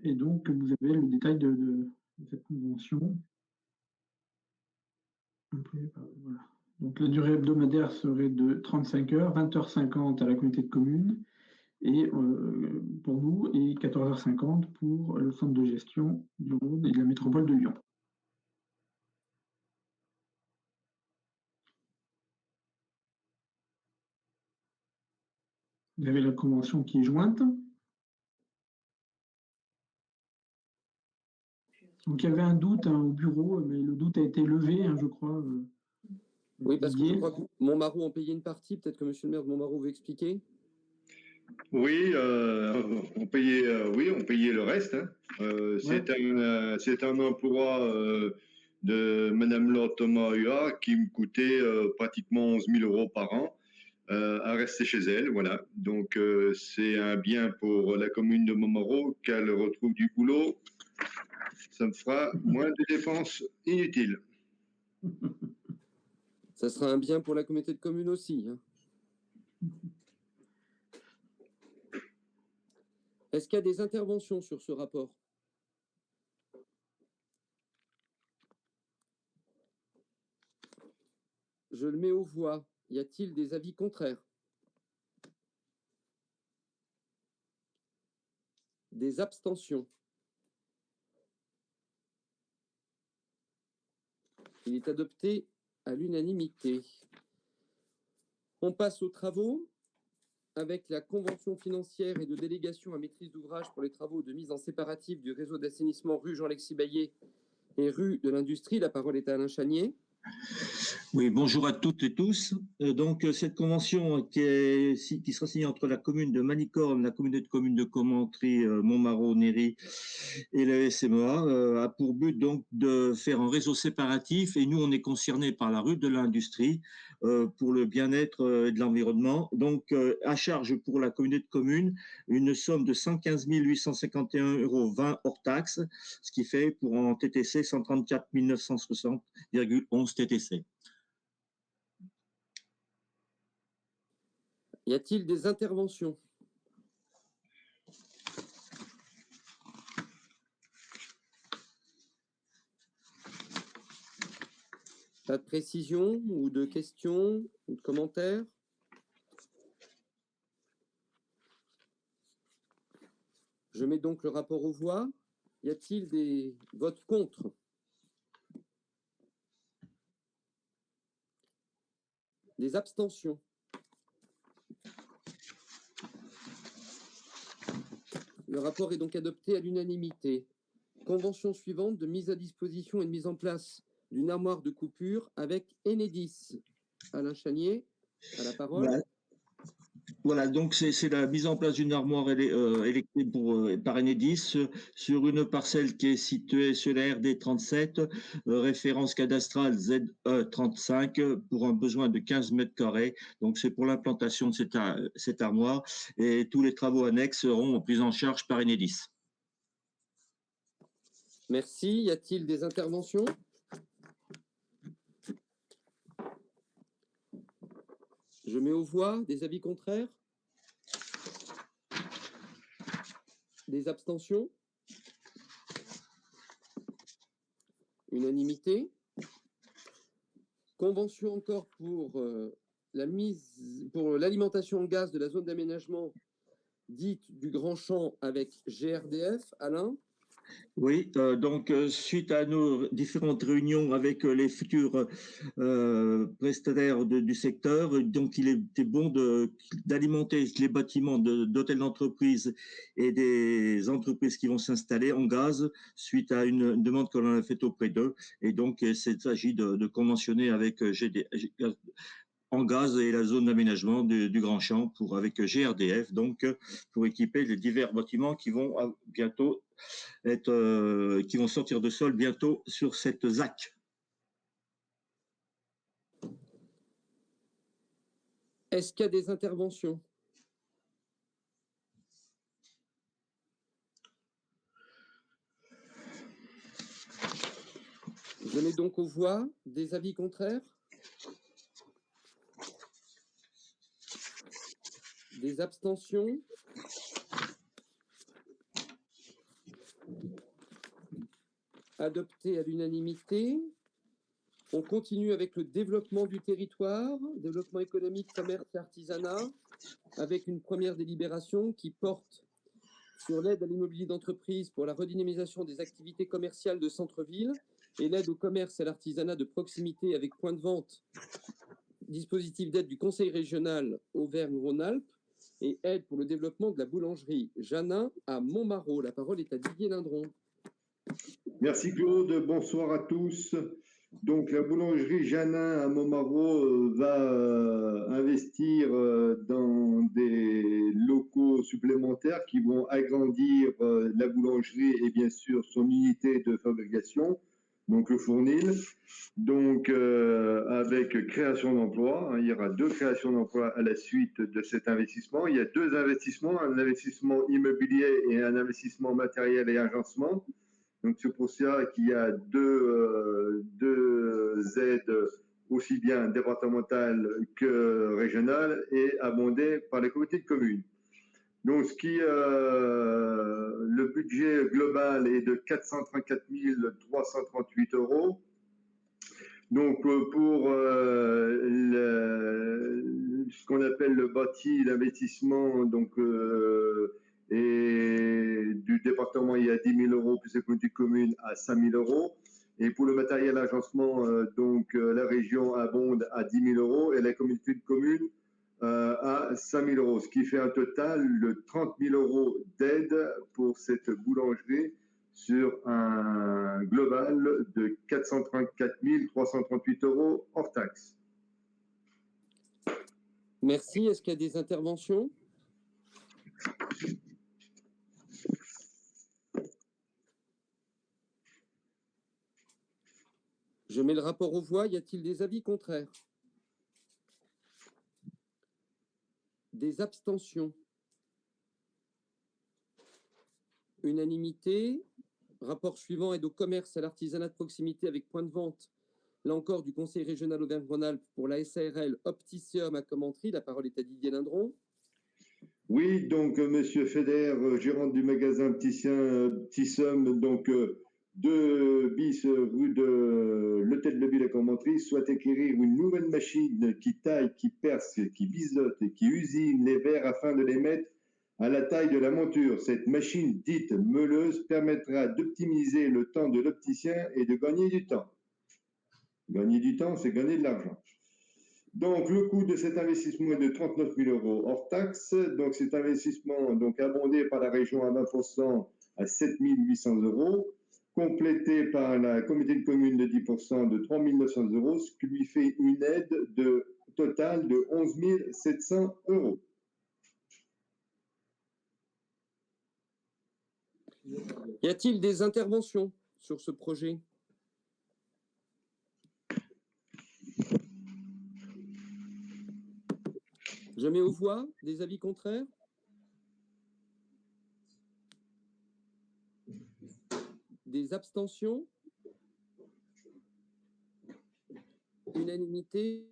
Et donc, vous avez le détail de cette convention. Voilà. Donc, la durée hebdomadaire serait de 35 heures, 20h50 à la communauté de communes et pour nous et 14h50 pour le centre de gestion du Rhône et de la métropole de Lyon. Vous avez la convention qui est jointe. Donc, il y avait un doute au bureau, mais le doute a été levé, je crois. Oui, parce que je crois que Montmarault en payait une partie. Peut-être que monsieur le maire de Montmarault veut expliquer. Oui, on payait le reste. Hein. C'est un emploi de Madame Laure Thomas Huard qui me coûtait pratiquement 11 000 € par an à rester chez elle. Voilà. Donc, c'est un bien pour la commune de Montmarault qu'elle retrouve du boulot. Ça me fera moins de dépenses inutiles. Ça sera un bien pour la communauté de communes aussi. Hein. Est-ce qu'il y a des interventions sur ce rapport? Je le mets aux voix. Y a-t-il des avis contraires? Des abstentions? Il est adopté à l'unanimité. On passe aux travaux avec la convention financière et de délégation à maîtrise d'ouvrage pour les travaux de mise en séparatif du réseau d'assainissement rue Jean-Alexis Baillet et rue de l'Industrie. La parole est à Alain Chanier. Oui, bonjour à toutes et tous. Donc, cette convention qui sera signée entre la commune de Manicorne, la communauté de communes de Commentry, Montmarault, Néry et la SMEA a pour but donc de faire un réseau séparatif. Et nous, on est concernés par la rue de l'Industrie pour le bien-être et de l'environnement. Donc, à charge pour la communauté de communes, une somme de 115 851,20 € hors taxe, ce qui fait pour en TTC 134 960,11 TTC. Y a-t-il des interventions? Pas de précision ou de questions ou de commentaires? Je mets donc le rapport aux voix. Y a-t-il des votes contre? Des abstentions? Le rapport est donc adopté à l'unanimité. Convention suivante de mise à disposition et de mise en place d'une armoire de coupure avec Enedis. Alain Chanier, à la parole. Voilà, donc c'est la mise en place d'une armoire électrique par Enedis sur une parcelle qui est située sur la RD 37, référence cadastrale ZE35, pour un besoin de 15 mètres carrés. Donc c'est pour l'implantation de cette armoire et tous les travaux annexes seront pris en charge par Enedis. Merci. Y a-t-il des interventions? Je mets aux voix. Des avis contraires? Des abstentions? Unanimité. Convention encore pour l'alimentation en gaz de la zone d'aménagement dite du Grand Champ avec GRDF. Alain? Oui, donc suite à nos différentes réunions avec les futurs prestataires du secteur, donc il était bon d'alimenter les bâtiments d'hôtels d'entreprise et des entreprises qui vont s'installer en gaz suite à une demande que l'on a faite auprès d'eux. Et donc il s'agit de conventionner avec en gaz et la zone d'aménagement du Grand Champ avec GRDF, donc pour équiper les divers bâtiments qui vont bientôt qui vont sortir de sol bientôt sur cette ZAC. Est-ce qu'il y a des interventions? mets donc aux voix. Des avis contraires? Des abstentions? Adopté à l'unanimité. On continue avec le développement du territoire, développement économique, commerce et artisanat, avec une première délibération qui porte sur l'aide à l'immobilier d'entreprise pour la redynamisation des activités commerciales de centre-ville et l'aide au commerce et à l'artisanat de proximité avec point de vente, dispositif d'aide du Conseil régional Auvergne-Rhône-Alpes et aide pour le développement de la boulangerie Janin à Montmarault. La parole est à Didier Lindron. Merci Claude, bonsoir à tous. Donc la boulangerie Janin à Montmarault va investir dans des locaux supplémentaires qui vont agrandir la boulangerie et bien sûr son unité de fabrication, donc le fournil. Donc avec création d'emplois, il y aura 2 créations d'emplois à la suite de cet investissement. Il y a 2 investissements, un investissement immobilier et un investissement matériel et agencement. Donc, c'est pour ça qu'il y a deux aides aussi bien départementales que régionales et abondées par les comités de communes. Donc, le budget global est de 434 338 €. Donc, pour ce qu'on appelle le bâti, l'investissement, donc et du département, il y a 10 000 € plus les comités de communes à 5 000 €. Et pour le matériel agencement, la région abonde à 10 000 € et la communauté de communes à 5 000 €, ce qui fait un total de 30 000 € d'aide pour cette boulangerie sur un global de 434 338 € hors taxe. Merci. Est-ce qu'il y a des interventions? Je mets le rapport aux voix. Y a-t-il des avis contraires? Des abstentions? Unanimité. Rapport suivant, aide au commerce et à l'artisanat de proximité avec point de vente. Là encore, du Conseil régional Auvergne-Rhône-Alpes pour la SARL Opticium à Commentry. La parole est à Didier Lindron. Oui, donc Monsieur Feder, gérant du magasin Opticium, donc 2 bis rue de l'Hôtel de Ville à Commentry, souhaite acquérir une nouvelle machine qui taille, qui perce, qui biseaute et qui usine les verres afin de les mettre à la taille de la monture. Cette machine dite meuleuse permettra d'optimiser le temps de l'opticien et de gagner du temps. Gagner du temps, c'est gagner de l'argent. Donc, le coût de cet investissement est de 39 000 € hors taxe. Donc, cet investissement abondé par la région à 20% à 7 800 €, complété par la communauté de communes de 10% de 3 900 €, ce qui lui fait une aide totale de 11 700 €. Y a-t-il des interventions sur ce projet? Je mets aux voix. Des avis contraires? Des abstentions? Unanimité.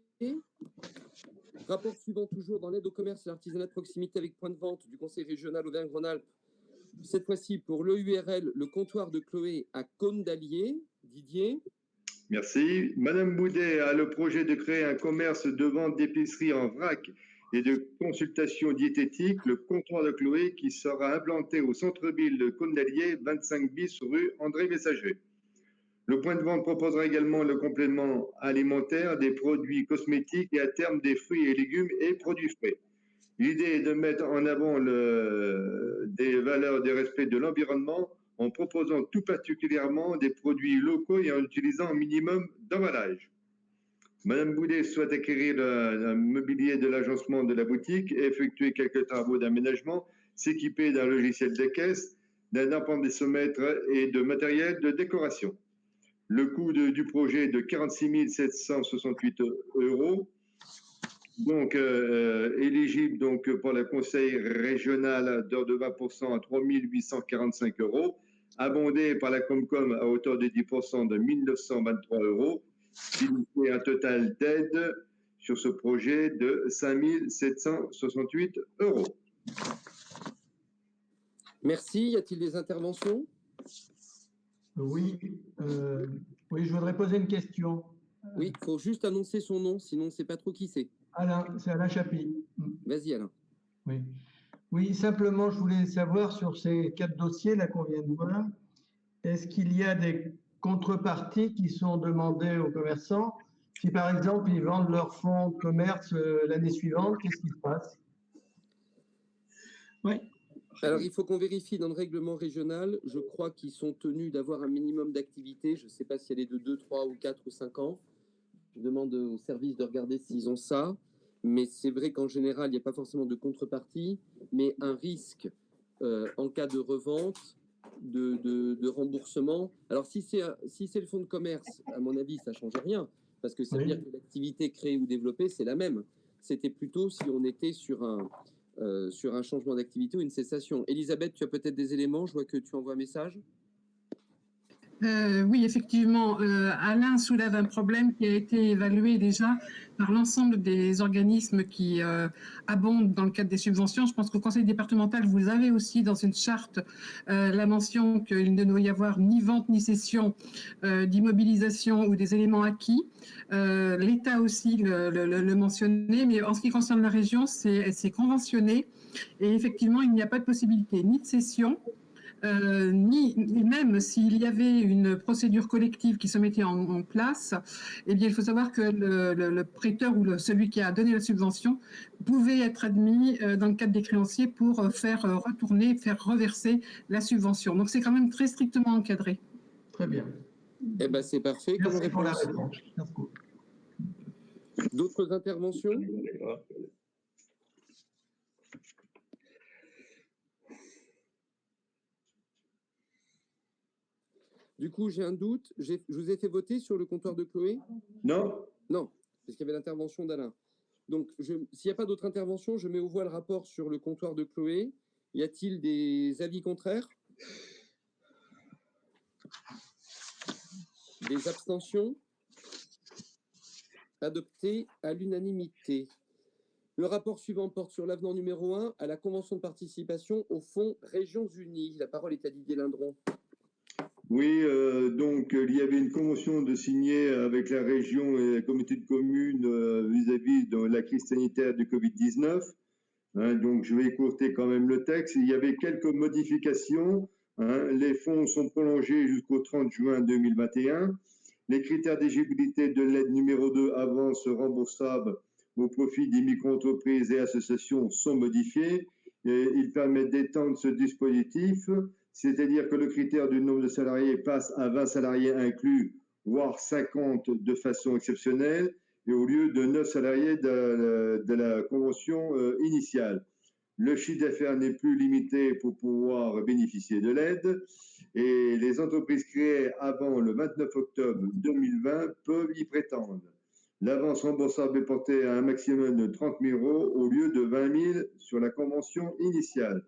Rapport suivant, toujours dans l'aide au commerce et l'artisanat de proximité avec point de vente du Conseil régional Auvergne-Rhône-Alpes. Cette fois-ci pour l'EURL, le comptoir de Chloé à Cône-d'Allier. Didier. Merci. Madame Boudet a le projet de créer un commerce de vente d'épicerie en vrac et de consultation diététique, le comptoir de Chloé, qui sera implanté au centre-ville de Cône-d'Allier, 25 bis rue André Messager. Le point de vente proposera également le complément alimentaire, des produits cosmétiques et à terme des fruits et légumes et produits frais. L'idée est de mettre en avant des valeurs de respect de l'environnement en proposant tout particulièrement des produits locaux et en utilisant un minimum d'emballage. Madame Boudet souhaite acquérir le mobilier de l'agencement de la boutique et effectuer quelques travaux d'aménagement, s'équiper d'un logiciel de caisse, d'un appendicomètre et de matériel de décoration. Le coût du projet est de 46 768 €. Donc, éligible pour le conseil régional d'heure de 20% à 3 845 €, abondé par la Comcom à hauteur de 10% de 1 923 €, qui nous fait un total d'aide sur ce projet de 5 768 €. Merci. Y a-t-il des interventions? Oui, oui, je voudrais poser une question. Oui, il faut juste annoncer son nom, sinon on ne sait pas trop qui c'est. Alain, c'est Alain Chapy. Vas-y, Alain. Oui. Oui, simplement, je voulais savoir sur ces 4 dossiers là qu'on vient de voir, est-ce qu'il y a des contreparties qui sont demandées aux commerçants? Si par exemple, ils vendent leur fonds de commerce l'année suivante, qu'est-ce qui se passe? Oui. Alors, il faut qu'on vérifie dans le règlement régional. Je crois qu'ils sont tenus d'avoir un minimum d'activité. Je ne sais pas si elle est de 2, 3 ou 4 ou 5 ans. Je demande au service de regarder s'ils ont ça. Mais c'est vrai qu'en général, il n'y a pas forcément de contrepartie, mais un risque en cas de revente, de remboursement. Alors, si c'est le fonds de commerce, à mon avis, ça ne change rien, parce que ça veut dire que l'activité créée ou développée, c'est la même. C'était plutôt si on était sur un changement d'activité ou une cessation. Elisabeth, tu as peut-être des éléments, je vois que tu envoies un message. Oui, effectivement, Alain soulève un problème qui a été évalué déjà par l'ensemble des organismes qui abondent dans le cadre des subventions. Je pense qu'au conseil départemental, vous avez aussi dans une charte la mention qu'il ne doit y avoir ni vente ni cession d'immobilisation ou des éléments acquis. L'État aussi le mentionnait, mais en ce qui concerne la région, c'est conventionné et effectivement, il n'y a pas de possibilité ni de cession, ni même s'il y avait une procédure collective qui se mettait en place, eh bien, il faut savoir que le prêteur ou celui qui a donné la subvention pouvait être admis dans le cadre des créanciers pour faire retourner, faire reverser la subvention. Donc, c'est quand même très strictement encadré. Très bien. Eh ben, c'est parfait. Merci pour la réponse. D'autres interventions? Du coup, j'ai un doute. Je vous ai fait voter sur le comptoir de Chloé? Non. Non, parce qu'il y avait l'intervention d'Alain. Donc, s'il n'y a pas d'autres interventions, je mets au voie le rapport sur le comptoir de Chloé. Y a-t-il des avis contraires? Des abstentions? Adopté à l'unanimité. Le rapport suivant porte sur l'avenant numéro 1 à la convention de participation au Fonds Régions Unies. La parole est à Didier Lindron. Oui, donc il y avait une convention de signer avec la région et la communauté de communes vis-à-vis de la crise sanitaire du Covid-19. Hein, donc je vais écourter quand même le texte. Il y avait quelques modifications. Hein, les fonds sont prolongés jusqu'au 30 juin 2021. Les critères d'éligibilité de l'aide numéro 2 avance remboursable au profit des micro-entreprises et associations sont modifiés. Et ils permettent d'étendre ce dispositif, c'est-à-dire que le critère du nombre de salariés passe à 20 salariés inclus, voire 50 de façon exceptionnelle, et au lieu de 9 salariés de la convention initiale. Le chiffre d'affaires n'est plus limité pour pouvoir bénéficier de l'aide, et les entreprises créées avant le 29 octobre 2020 peuvent y prétendre. L'avance remboursable est portée à un maximum de 30 000 € au lieu de 20 000 sur la convention initiale.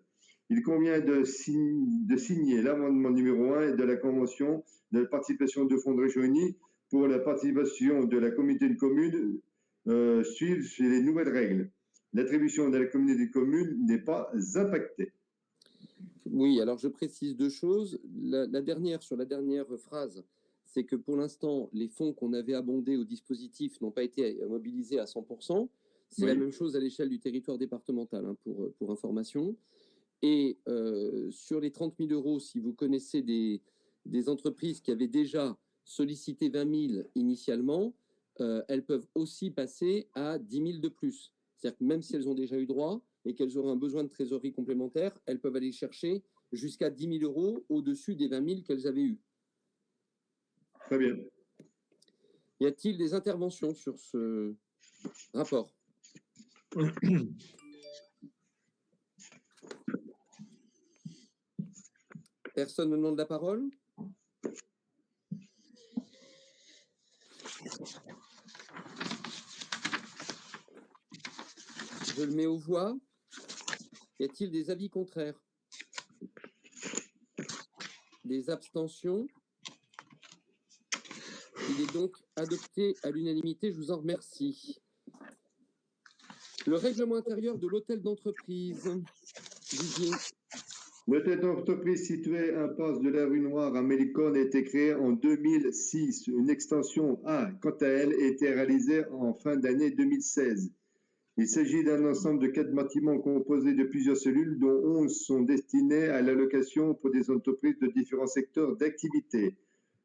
Il convient de signer l'amendement numéro 1 de la convention de la participation de Fonds de Régions Unies pour la participation de la communauté de communes suivre les nouvelles règles. L'attribution de la communauté de communes n'est pas impactée. Oui, alors je précise deux choses. Sur la dernière phrase, c'est que pour l'instant, les fonds qu'on avait abondés au dispositif n'ont pas été mobilisés à 100%. C'est la même chose à l'échelle du territoire départemental, hein, pour information. Et sur les 30 000 €, si vous connaissez des entreprises qui avaient déjà sollicité 20 000 initialement, elles peuvent aussi passer à 10 000 de plus. C'est-à-dire que même si elles ont déjà eu droit et qu'elles auront un besoin de trésorerie complémentaire, elles peuvent aller chercher jusqu'à 10 000 € au-dessus des 20 000 qu'elles avaient eues. Très bien. Y a-t-il des interventions sur ce rapport? Personne ne demande la parole? Je le mets aux voix. Y a-t-il des avis contraires? Des abstentions? Il est donc adopté à l'unanimité. Je vous en remercie. Le règlement intérieur de l'hôtel d'entreprise. Didier. L'hôtel d'entreprise situé impasse de la rue Noire à Mélicone a été créé en 2006. Une extension A, quant à elle, a été réalisée en fin d'année 2016. Il s'agit d'un ensemble de 4 bâtiments composés de plusieurs cellules, dont 11 sont destinés à la location pour des entreprises de différents secteurs d'activité.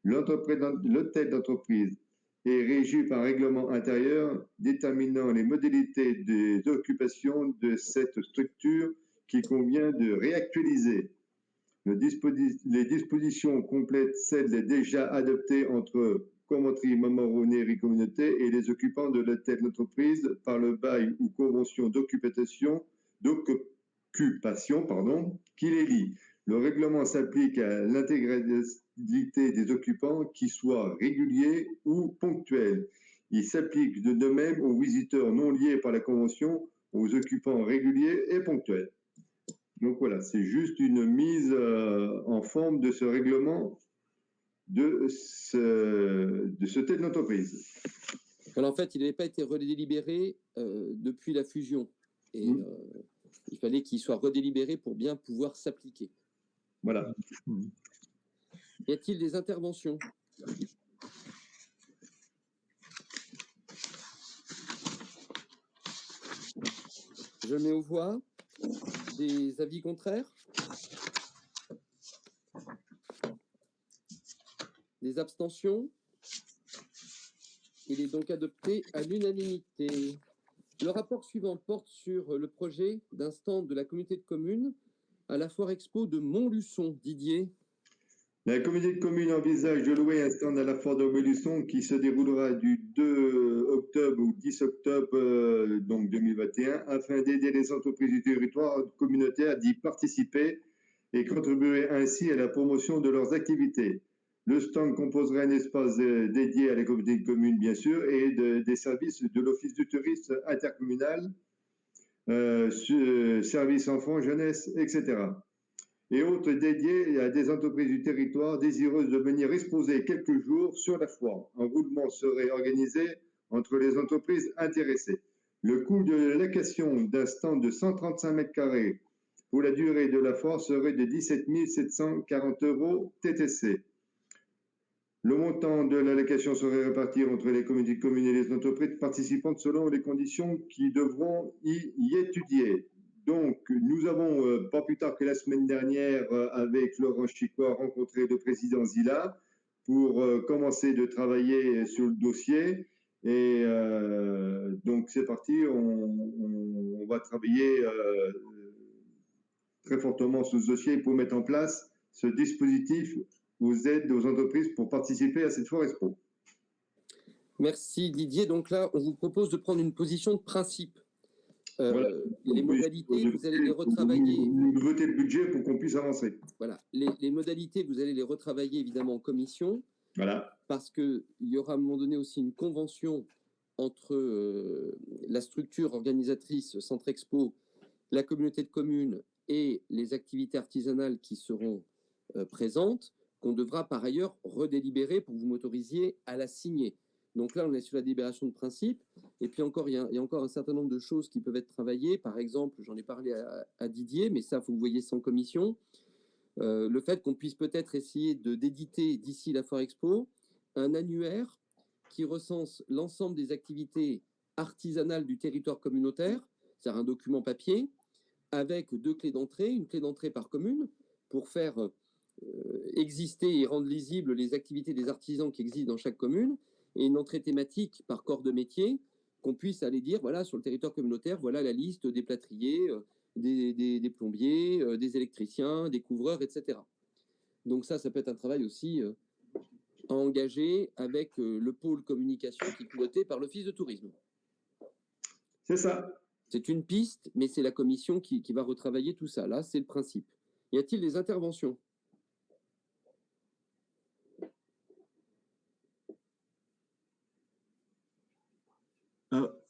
L'hôtel d'entreprise est régi par un règlement intérieur déterminant les modalités des occupations de cette structure qu'il convient de réactualiser. Les dispositions complètent celles déjà adoptées entre Commanderie Montmorency Communauté et les occupants de l'hôtel d'entreprise par le bail ou convention d'occupation qui les lie. Le règlement s'applique à l'intégralité des occupants, qu'ils soient réguliers ou ponctuels. Il s'applique de même aux visiteurs non liés par la convention, aux occupants réguliers et ponctuels. Donc voilà, c'est juste une mise en forme de ce règlement de ce hôtel d'entreprise. Alors en fait, il n'avait pas été redélibéré depuis la fusion. Et il fallait qu'il soit redélibéré pour bien pouvoir s'appliquer. Voilà. Y a-t-il des interventions? Je mets aux voix. Des avis contraires? Des abstentions? Il est donc adopté à l'unanimité. Le rapport suivant porte sur le projet d'un stand de la communauté de communes à la Foire Expo de Montluçon. Didier. La communauté de communes envisage de louer un stand à la Foire de Montluçon qui se déroulera du 2 octobre au 10 octobre donc 2021 afin d'aider les entreprises du territoire communautaire d'y participer et contribuer ainsi à la promotion de leurs activités. Le stand composera un espace dédié à la communauté de communes, bien sûr, et des services de l'Office du tourisme intercommunal, services enfants, jeunesse, etc. Et autres dédiés à des entreprises du territoire désireuses de venir exposer quelques jours sur la foire. Un roulement serait organisé entre les entreprises intéressées. Le coût de la location d'un stand de 135 mètres carrés pour la durée de la foire serait de 17 740 € TTC. Le montant de la location serait réparti entre les communautés de communes et les entreprises participantes selon les conditions qui devront y étudier. Donc, nous avons, pas plus tard que la semaine dernière, avec Laurent Chicois, rencontré le président Zila pour commencer de travailler sur le dossier. Et donc, c'est parti, on va travailler très fortement sur ce dossier pour mettre en place ce dispositif aux aides aux entreprises pour participer à cette Foire Expo. Merci Didier. Donc là, on vous propose de prendre une position de principe. Voilà. Les modalités, vous allez les retravailler. Nous voter le budget pour qu'on puisse avancer. Voilà. Les modalités, vous allez les retravailler évidemment en commission. Voilà. Parce qu'il y aura à un moment donné aussi une convention entre la structure organisatrice Centre Expo, la communauté de communes et les activités artisanales qui seront présentes, qu'on devra par ailleurs redélibérer pour que vous m'autorisiez à la signer. Donc là, on est sur la délibération de principe. Et puis encore, il y a encore un certain nombre de choses qui peuvent être travaillées. Par exemple, j'en ai parlé à Didier, mais ça, vous voyez sans commission. Le fait qu'on puisse peut-être essayer d'éditer d'ici la Foire Expo un annuaire qui recense l'ensemble des activités artisanales du territoire communautaire, c'est-à-dire un document papier, avec 2 clés d'entrée, une clé d'entrée par commune, pour faire exister et rendre lisibles les activités des artisans qui existent dans chaque commune, et une entrée thématique par corps de métier, qu'on puisse aller dire, voilà, sur le territoire communautaire, voilà la liste des plâtriers, des plombiers, des électriciens, des couvreurs, etc. Donc ça peut être un travail aussi à engager avec le pôle communication qui est piloté par l'Office de tourisme. C'est ça. C'est une piste, mais c'est la commission qui va retravailler tout ça. Là, c'est le principe. Y a-t-il des interventions ?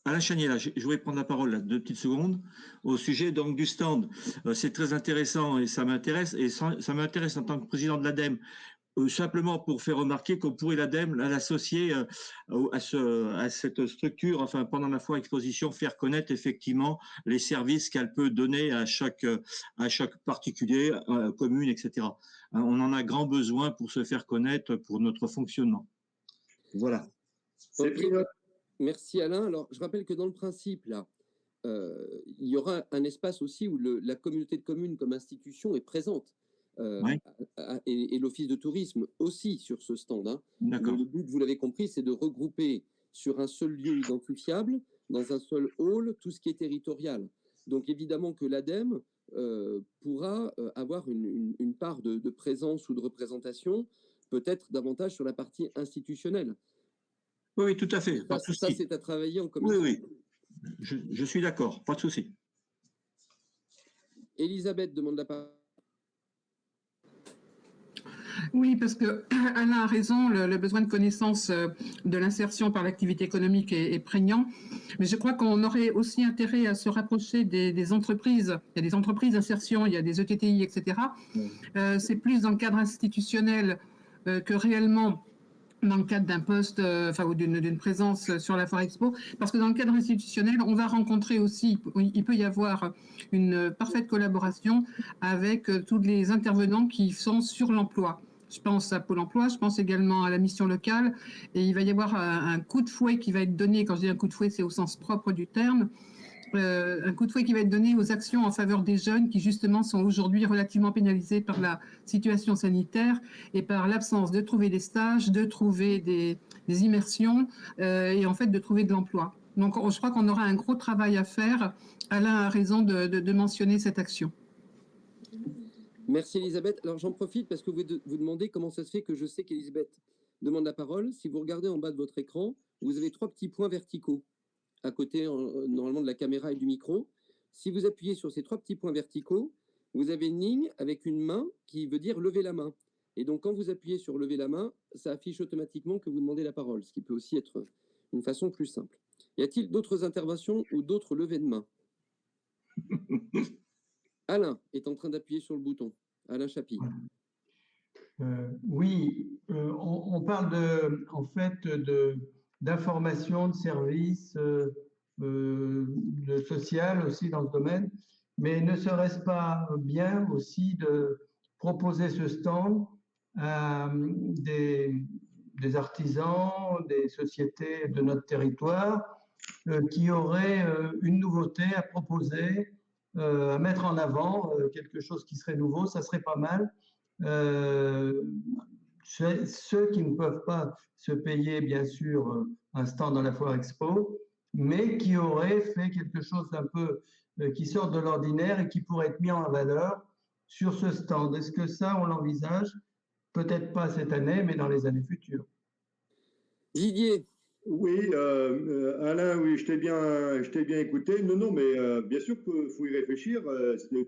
Alain Chanier, là, je voulais prendre la parole là, 2 petites secondes au sujet donc du stand. C'est très intéressant et ça m'intéresse ça m'intéresse en tant que président de l'ADEME. Simplement pour faire remarquer qu'on pourrait l'ADEME l'associer à cette structure, enfin pendant la foire exposition, faire connaître effectivement les services qu'elle peut donner à chaque particulier, commune, etc. On en a grand besoin pour se faire connaître pour notre fonctionnement. Voilà. Okay. Merci Alain. Alors je rappelle que dans le principe là, il y aura un espace aussi où la communauté de communes comme institution est présente. Ouais. Et l'office de tourisme aussi sur ce stand. Hein. D'accord. Le but, vous l'avez compris, c'est de regrouper sur un seul lieu identifiable, dans un seul hall, tout ce qui est territorial. Donc évidemment que l'ADEME pourra avoir une part de présence ou de représentation, peut-être davantage sur la partie institutionnelle. Oui, tout à fait. Ça c'est à travailler en commission. Oui. Je suis d'accord, pas de souci. Elisabeth demande la parole. Oui, parce que Alain a raison, le besoin de connaissance de l'insertion par l'activité économique est prégnant. Mais je crois qu'on aurait aussi intérêt à se rapprocher des entreprises. Il y a des entreprises d'insertion, il y a des ETTI, etc. C'est plus dans le cadre institutionnel que réellement dans le cadre d'un poste, ou d'une présence sur la Foire Expo, parce que dans le cadre institutionnel, on va rencontrer aussi, il peut y avoir une parfaite collaboration avec tous les intervenants qui sont sur l'emploi. Je pense à Pôle emploi, je pense également à la mission locale, et il va y avoir un coup de fouet qui va être donné, quand je dis un coup de fouet, c'est au sens propre du terme, un coup de fouet qui va être donné aux actions en faveur des jeunes qui justement sont aujourd'hui relativement pénalisés par la situation sanitaire et par l'absence de trouver des stages, de trouver des immersions et en fait de trouver de l'emploi. Donc je crois qu'on aura un gros travail à faire. Alain a raison de mentionner cette action. Merci Elisabeth. Alors j'en profite parce que vous demandez comment ça se fait que je sais qu'Elisabeth demande la parole. Si vous regardez en bas de votre écran, vous avez 3 petits points verticaux à côté normalement de la caméra et du micro. Si vous appuyez sur ces 3 petits points verticaux, vous avez une ligne avec une main qui veut dire lever la main. Et donc quand vous appuyez sur lever la main, ça affiche automatiquement que vous demandez la parole, ce qui peut aussi être une façon plus simple. Y a-t-il d'autres interventions ou d'autres levées de main? Alain est en train d'appuyer sur le bouton. Alain Chapie. Oui, on parle d'information, de services, de social aussi dans ce domaine, mais ne serait-ce pas bien aussi de proposer ce stand à des artisans, des sociétés de notre territoire qui auraient une nouveauté à proposer, à mettre en avant, quelque chose qui serait nouveau, ça serait pas mal. Ceux qui ne peuvent pas se payer, bien sûr, un stand dans la Foire Expo, mais qui auraient fait quelque chose un peu qui sort de l'ordinaire et qui pourrait être mis en valeur sur ce stand. Est-ce que ça, on l'envisage? Peut-être pas cette année, mais dans les années futures. Didier. Oui, Alain, oui, je t'ai bien écouté. Non, mais bien sûr qu'il faut y réfléchir.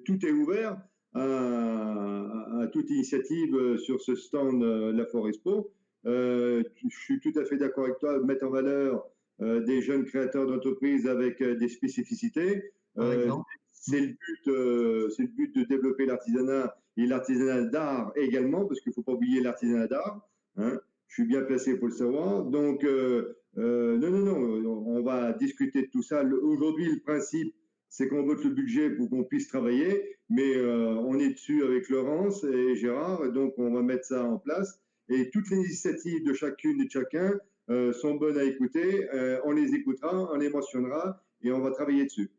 Tout est ouvert à toute initiative sur ce stand la Foire Expo. Je suis tout à fait d'accord avec toi, mettre en valeur des jeunes créateurs d'entreprises avec des spécificités. C'est le but de développer l'artisanat et l'artisanat d'art également, parce qu'il ne faut pas oublier l'artisanat d'art. Hein. Je suis bien placé pour le savoir. Donc, non, on va discuter de tout ça. Aujourd'hui, le principe, c'est qu'on vote le budget pour qu'on puisse travailler, mais on est dessus avec Laurence et Gérard, et donc on va mettre ça en place. Et toutes les initiatives de chacune et de chacun sont bonnes à écouter. On les écoutera, on les mentionnera et on va travailler dessus.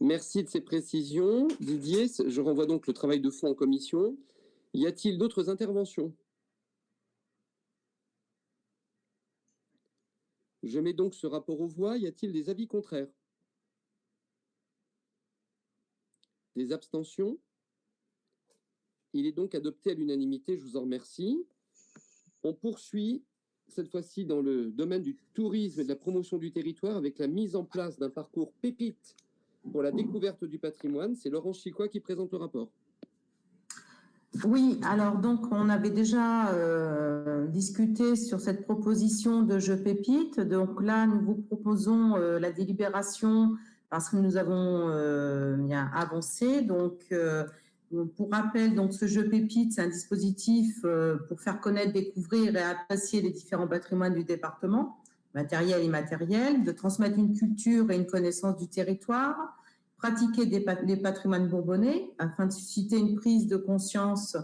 Merci de ces précisions. Didier, je renvoie donc le travail de fond en commission. Y a-t-il d'autres interventions? Je mets donc ce rapport aux voix. Y a-t-il des avis contraires? Des abstentions? Il est donc adopté à l'unanimité. Je vous en remercie. On poursuit cette fois-ci dans le domaine du tourisme et de la promotion du territoire avec la mise en place d'un parcours pépite pour la découverte du patrimoine. C'est Laurence Chicois qui présente le rapport. Oui, alors donc on avait déjà discuté sur cette proposition de jeu pépite. Donc là, nous vous proposons la délibération parce que nous avons bien avancé. Donc, pour rappel, donc ce jeu pépite, c'est un dispositif pour faire connaître, découvrir et apprécier les différents patrimoines du département, matériel et immatériel, de transmettre une culture et une connaissance du territoire, pratiquer les patrimoines bourbonnais afin de susciter une prise de conscience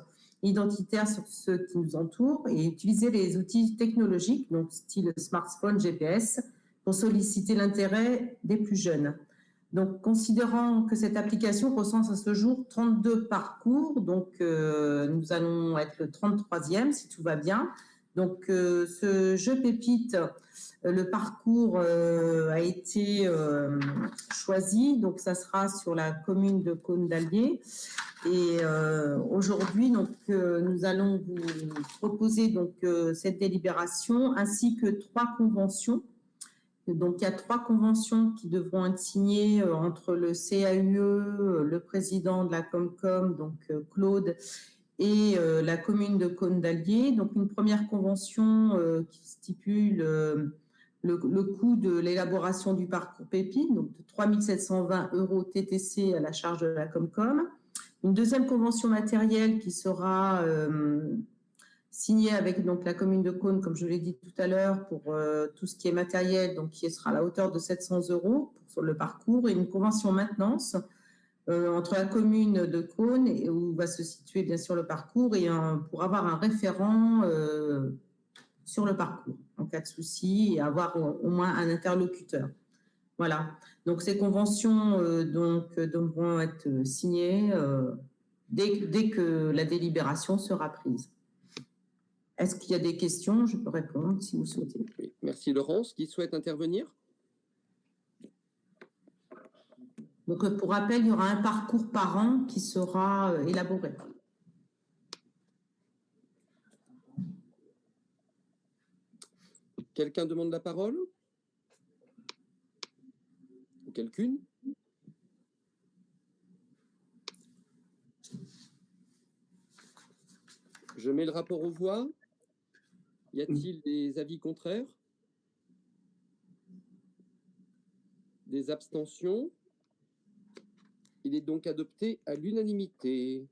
identitaire sur ceux qui nous entourent et utiliser les outils technologiques, donc style smartphone, GPS, pour solliciter l'intérêt des plus jeunes. Donc, considérant que cette application recense à ce jour 32 parcours, donc nous allons être le 33e si tout va bien. Donc, ce jeu pépite, le parcours a été choisi, donc ça sera sur la commune de Cône-d'Allier. Et aujourd'hui, donc nous allons vous proposer donc cette délibération ainsi que 3 conventions. Donc, il y a 3 conventions qui devront être signées entre le CAUE, le président de la Comcom, donc Claude, et la commune de Cône-d'Allier. Donc, une première convention qui stipule le coût de l'élaboration du parcours pépite, donc de 3 720 € TTC à la charge de la Comcom. Une deuxième convention matérielle qui sera signée avec donc, la commune de Cône, comme je l'ai dit tout à l'heure, pour tout ce qui est matériel, donc qui sera à la hauteur de 700 € sur le parcours, et une convention maintenance entre la commune de Cône, où va se situer bien sûr le parcours, et pour avoir un référent sur le parcours en cas de souci et avoir au moins un interlocuteur. Voilà. Donc ces conventions devront être signées dès que la délibération sera prise. Est-ce qu'il y a des questions? Je peux répondre si vous souhaitez. Oui. Merci Laurence. Qui souhaite intervenir? Donc pour rappel, il y aura un parcours par an qui sera élaboré. Quelqu'un demande la parole? Ou quelqu'une? Je mets le rapport aux voix. Y a-t-il des avis contraires? Des abstentions? Il est donc adopté à l'unanimité.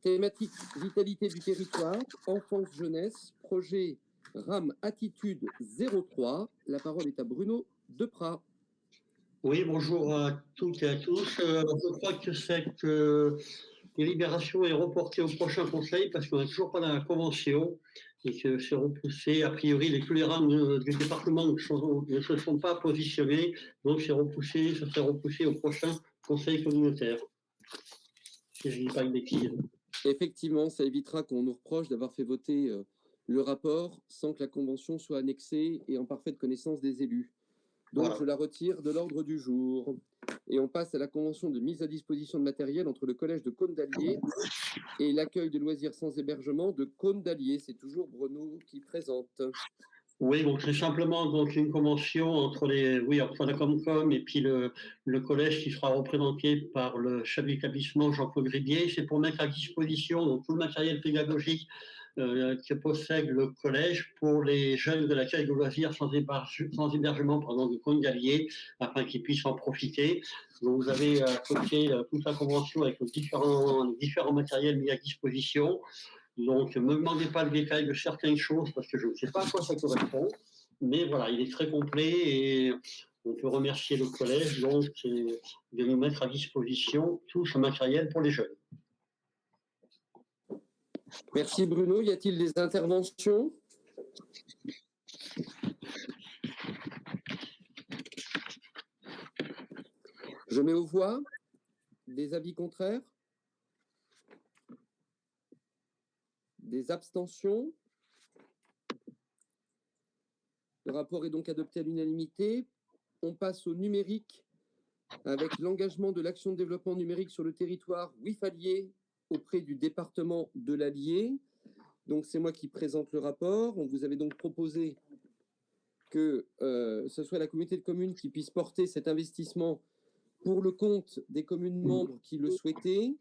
Thématique vitalité du territoire, enfance-jeunesse, projet RAM Attitude 03. La parole est à Bruno Deprat. Oui, bonjour à toutes et à tous. Je crois que cette délibération est reportée au prochain conseil parce qu'on n'est toujours pas dans la convention et que c'est repoussé. A priori, tous les rangs du département ne se sont pas positionnés, donc ça serait repoussé au prochain conseil communautaire. Si je ne dis pas une bêtise. Effectivement, ça évitera qu'on nous reproche d'avoir fait voter le rapport sans que la convention soit annexée et en parfaite connaissance des élus. Donc, voilà. Je la retire de l'ordre du jour. Et on passe à la convention de mise à disposition de matériel entre le collège de Cône-d'Allier et l'accueil de loisirs sans hébergement de Cône-d'Allier. C'est toujours Bruno qui présente. Oui, donc c'est simplement donc, une convention entre la Comcom et puis le collège qui sera représenté par le chef d'établissement Jean-Claude Gribier. C'est pour mettre à disposition donc, tout le matériel pédagogique que possède le collège pour les jeunes de l'accueil de loisirs sans hébergement de Cône-d'Allier afin qu'ils puissent en profiter. Donc vous avez à côté toute la convention avec les différents matériels mis à disposition. Donc, ne me demandez pas le détail de certaines choses parce que je ne sais pas à quoi ça correspond. Mais voilà, il est très complet et on peut remercier le collège donc, de nous mettre à disposition tout ce matériel pour les jeunes. Merci Bruno. Y a-t-il des interventions? Je mets aux voix. Des avis contraires? Des abstentions? Le rapport est donc adopté à l'unanimité. On passe au numérique avec l'engagement de l'action de développement numérique sur le territoire Wifalier auprès du département de l'Allier. Donc c'est moi qui présente le rapport. On vous avait donc proposé que ce soit la communauté de communes qui puisse porter cet investissement pour le compte des communes membres qui le souhaitaient.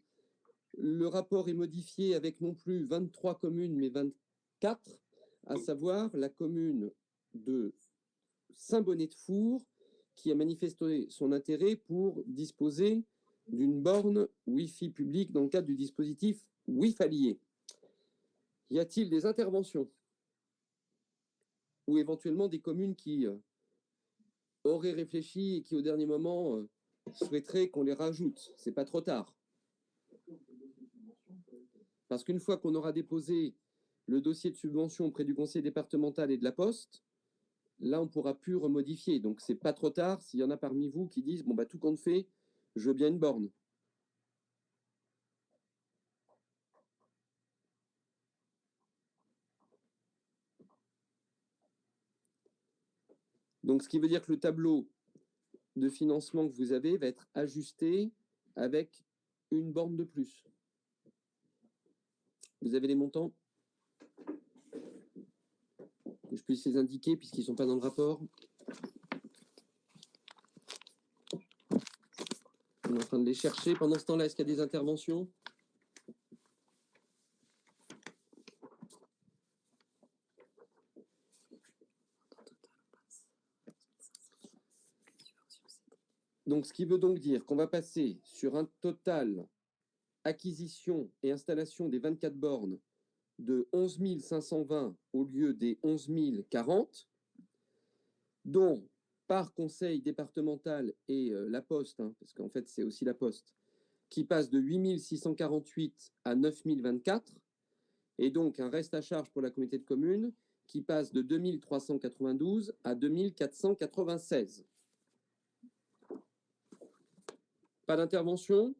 Le rapport est modifié avec non plus 23 communes, mais 24, à savoir la commune de Saint-Bonnet-de-Four, qui a manifesté son intérêt pour disposer d'une borne Wi-Fi publique dans le cadre du dispositif Wi-Falier. Y a-t-il des interventions ou éventuellement des communes qui auraient réfléchi et qui, au dernier moment, souhaiteraient qu'on les rajoute? C'est pas trop tard. Parce qu'une fois qu'on aura déposé le dossier de subvention auprès du conseil départemental et de la Poste, là, on ne pourra plus remodifier. Donc, c'est pas trop tard s'il y en a parmi vous qui disent « Bon, bah, tout compte fait, je veux bien une borne ». Donc, ce qui veut dire que le tableau de financement que vous avez va être ajusté avec une borne de plus. Vous avez les montants? Que je puisse les indiquer puisqu'ils ne sont pas dans le rapport. On est en train de les chercher. Pendant ce temps-là, est-ce qu'il y a des interventions? Donc, ce qui veut donc dire qu'on va passer sur un total acquisition et installation des 24 bornes de 11 520 au lieu des 11 040, dont par conseil départemental et la Poste, parce qu'en fait c'est aussi la Poste, qui passe de 8 648 à 9 024, et donc un reste à charge pour la communauté de communes qui passe de 2 392 à 2 496. Pas d'intervention?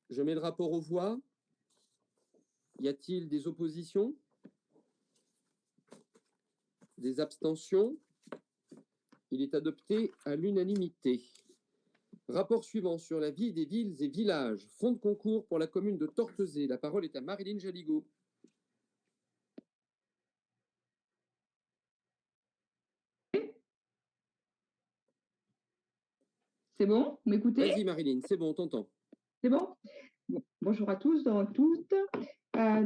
Je mets le rapport aux voix. Y a-t-il des oppositions? Des abstentions? Il est adopté à l'unanimité. Rapport suivant sur la vie des villes et villages. Fonds de concours pour la commune de Tortezé. La parole est à Marilyn Jaligot. C'est bon? Vous m'écoutez? Vas-y Marilyn, c'est bon, on t'entend. C'est bon? Bon, bonjour à tous, toutes.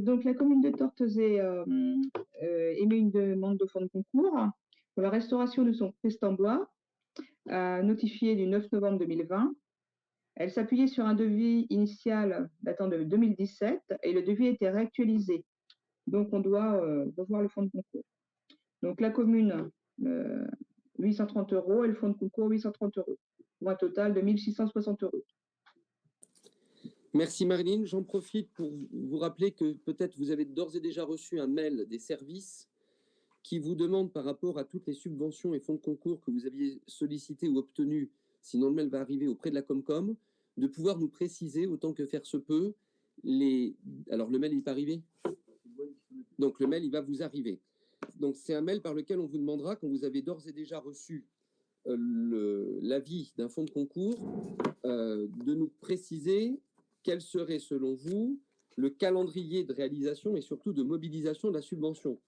Donc, la commune de Tortezé émet une demande de fonds de concours pour la restauration de son Christ en bois, notifié du 9 novembre 2020. Elle s'appuyait sur un devis initial datant de 2017 et le devis a été réactualisé. Donc, on doit revoir le fonds de concours. Donc, la commune, 830 € et le fonds de concours, 830 €, pour un total de 1 660 €. Merci Marilyn. J'en profite pour vous rappeler que peut-être vous avez d'ores et déjà reçu un mail des services qui vous demandent par rapport à toutes les subventions et fonds de concours que vous aviez sollicités ou obtenus, sinon le mail va arriver auprès de la Comcom, de pouvoir nous préciser autant que faire se peut les... Alors le mail n'est pas arrivé? Donc le mail il va vous arriver. Donc c'est un mail par lequel on vous demandera, quand vous avez d'ores et déjà reçu l'avis d'un fonds de concours, de nous préciser quel serait, selon vous, le calendrier de réalisation et surtout de mobilisation de la subvention.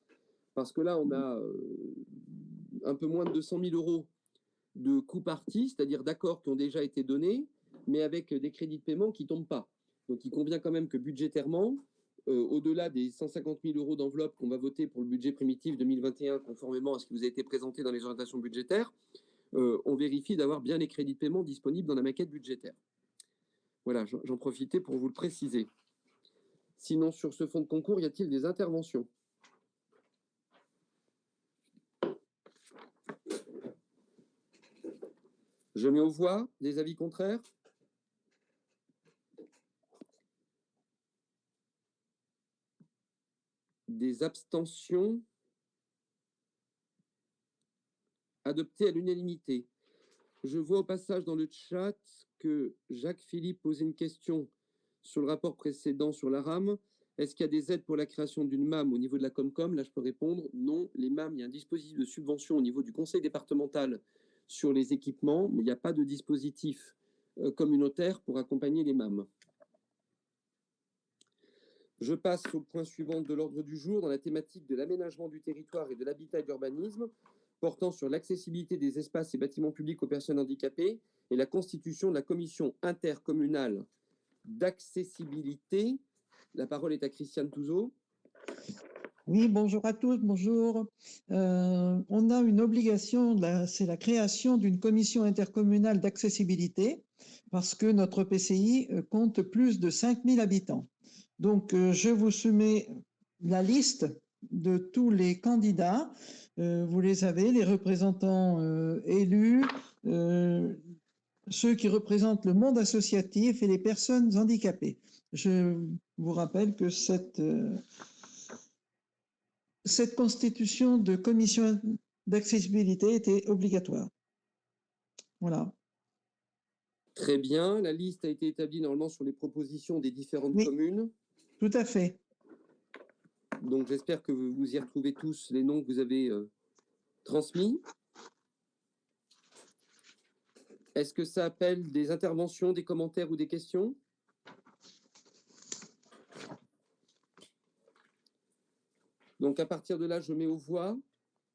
Parce que là, on a un peu moins de 200 000 € de coûts partis, c'est-à-dire d'accords qui ont déjà été donnés, mais avec des crédits de paiement qui ne tombent pas. Donc, il convient quand même que budgétairement, au-delà des 150 000 € d'enveloppe qu'on va voter pour le budget primitif 2021, conformément à ce qui vous a été présenté dans les orientations budgétaires, on vérifie d'avoir bien les crédits de paiement disponibles dans la maquette budgétaire. Voilà, j'en profitais pour vous le préciser. Sinon, sur ce fonds de concours, y a-t-il des interventions? Je mets aux voix. Des avis contraires? Des abstentions? Adopté à l'unanimité. Je vois au passage dans le chat que Jacques-Philippe posait une question sur le rapport précédent sur la RAM. Est-ce qu'il y a des aides pour la création d'une MAM au niveau de la Comcom? Là, je peux répondre non. Les MAM, il y a un dispositif de subvention au niveau du conseil départemental sur les équipements, mais il n'y a pas de dispositif communautaire pour accompagner les MAM. Je passe au point suivant de l'ordre du jour dans la thématique de l'aménagement du territoire et de l'habitat et de l'urbanisme, portant sur l'accessibilité des espaces et bâtiments publics aux personnes handicapées et la constitution de la commission intercommunale d'accessibilité. La parole est à Christiane Touzeau. Oui, bonjour à tous, bonjour. On a une obligation, c'est la création d'une commission intercommunale d'accessibilité parce que notre PCI compte plus de 5000 habitants. Donc, je vous soumets la liste de tous les candidats. Vous les avez, les représentants élus, ceux qui représentent le monde associatif et les personnes handicapées. Je vous rappelle que cette constitution de commission d'accessibilité était obligatoire. Voilà. Très bien. La liste a été établie normalement sur les propositions des différentes communes. Tout à fait. Donc, j'espère que vous y retrouvez tous les noms que vous avez transmis. Est-ce que ça appelle des interventions, des commentaires ou des questions? Donc, à partir de là, je mets aux voix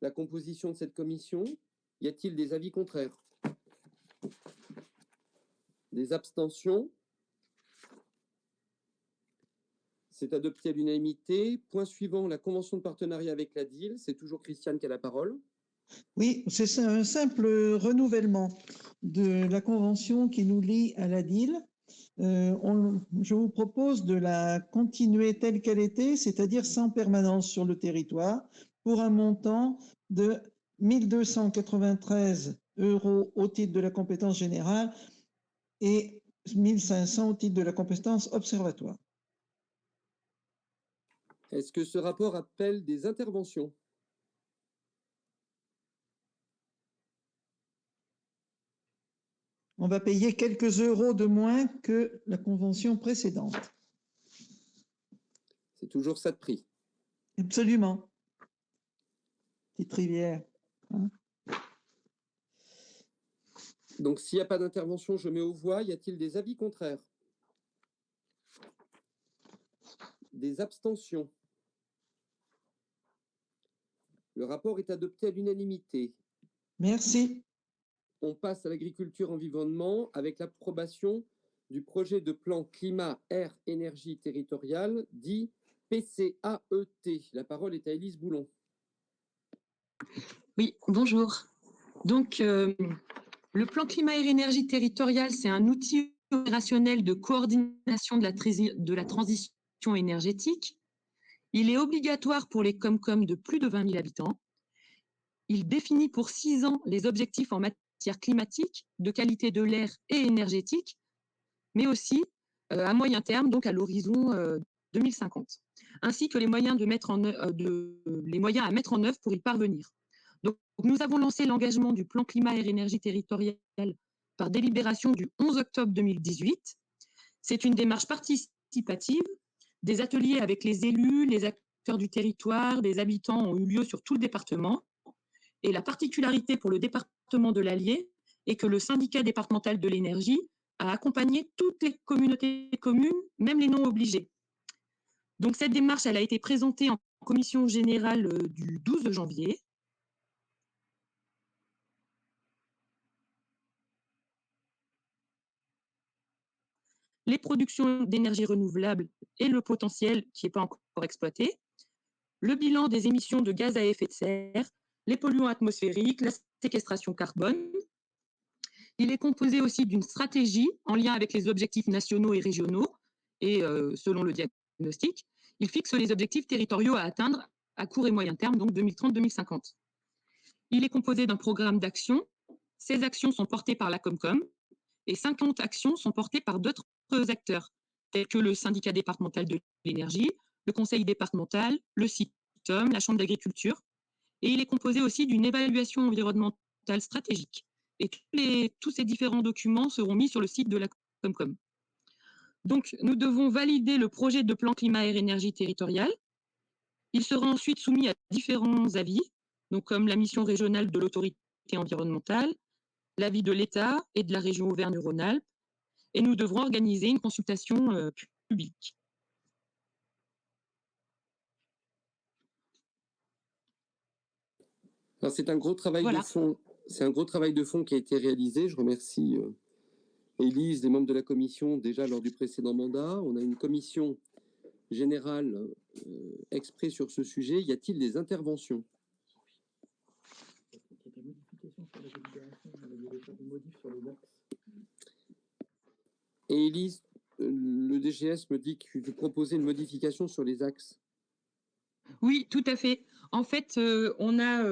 la composition de cette commission. Y a-t-il des avis contraires? Des abstentions? C'est adopté à l'unanimité. Point suivant, la convention de partenariat avec la DIL. C'est toujours Christiane qui a la parole. Oui, c'est un simple renouvellement de la convention qui nous lie à la DIL. Je vous propose de la continuer telle qu'elle était, c'est-à-dire sans permanence sur le territoire, pour un montant de 1 293 € au titre de la compétence générale et 1 500 au titre de la compétence observatoire. Est-ce que ce rapport appelle des interventions? On va payer quelques euros de moins que la convention précédente. C'est toujours ça de prix. Absolument. Petite rivière. Hein. Donc, s'il n'y a pas d'intervention, je mets aux voix. Y a-t-il des avis contraires? Des abstentions? Le rapport est adopté à l'unanimité. Merci. On passe à l'agriculture-environnement avec l'approbation du projet de plan climat-air-énergie territorial, dit PCAET. La parole est à Élise Boulon. Oui, bonjour. Donc, le plan climat-air-énergie territorial, c'est un outil opérationnel de coordination de la transition énergétique. Il est obligatoire pour les COMCOM de plus de 20 000 habitants. Il définit pour 6 ans les objectifs en matière climatique, de qualité de l'air et énergétique, mais aussi à moyen terme, donc à l'horizon 2050, ainsi que les moyens à mettre en œuvre pour y parvenir. Donc, nous avons lancé l'engagement du plan climat-air-énergie territorial par délibération du 11 octobre 2018. C'est une démarche participative. Des ateliers avec les élus, les acteurs du territoire, des habitants ont eu lieu sur tout le département. Et la particularité pour le département de l'Allier est que le syndicat départemental de l'énergie a accompagné toutes les communautés communes, même les non obligées. Donc cette démarche, elle a été présentée en commission générale du 12 janvier. Les productions d'énergie renouvelable et le potentiel qui n'est pas encore exploité, le bilan des émissions de gaz à effet de serre, les polluants atmosphériques, la séquestration carbone. Il est composé aussi d'une stratégie en lien avec les objectifs nationaux et régionaux et selon le diagnostic, il fixe les objectifs territoriaux à atteindre à court et moyen terme, donc 2030-2050. Il est composé d'un programme d'actions. Ces actions sont portées par la COMCOM et 50 actions sont portées par d'autres acteurs, tels que le syndicat départemental de l'énergie, le conseil départemental, le CITOM, la chambre d'agriculture. Et il est composé aussi d'une évaluation environnementale stratégique. Et tous ces différents documents seront mis sur le site de la COMCOM. Donc, nous devons valider le projet de plan climat-air-énergie territorial. Il sera ensuite soumis à différents avis, donc comme la mission régionale de l'autorité environnementale, l'avis de l'État et de la région Auvergne-Rhône-Alpes, et nous devrons organiser une consultation publique. C'est un gros travail de fond. C'est un gros travail de fond qui a été réalisé. Je remercie Élise, les membres de la commission, déjà lors du précédent mandat, on a une commission générale exprès sur ce sujet. Y a-t-il des interventions? Et Élise, le DGS me dit que vous proposez une modification sur les axes. Oui, tout à fait. En fait, on a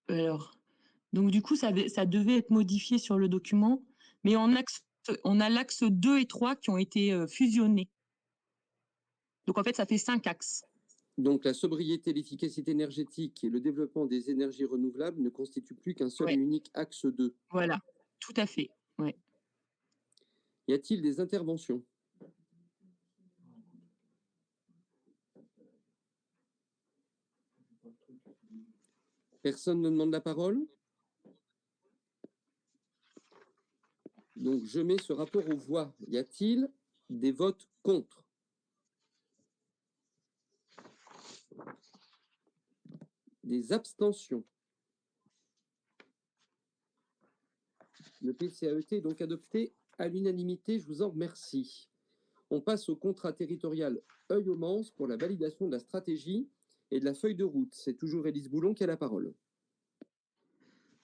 alors donc du coup, ça devait être modifié sur le document, mais on a l'axe 2 et 3 qui ont été fusionnés. Donc en fait, ça fait 5 axes. Donc la sobriété, l'efficacité énergétique et le développement des énergies renouvelables ne constituent plus qu'un seul et unique axe 2. Voilà, tout à fait. Ouais. Y a-t-il des interventions? Personne ne demande la parole? Donc, je mets ce rapport aux voix. Y a-t-il des votes contre? Des abstentions? Le PCAET est donc adopté à l'unanimité. Je vous en remercie. On passe au contrat territorial Œil-au-Mans pour la validation de la stratégie et de la feuille de route. C'est toujours Élise Boulon qui a la parole.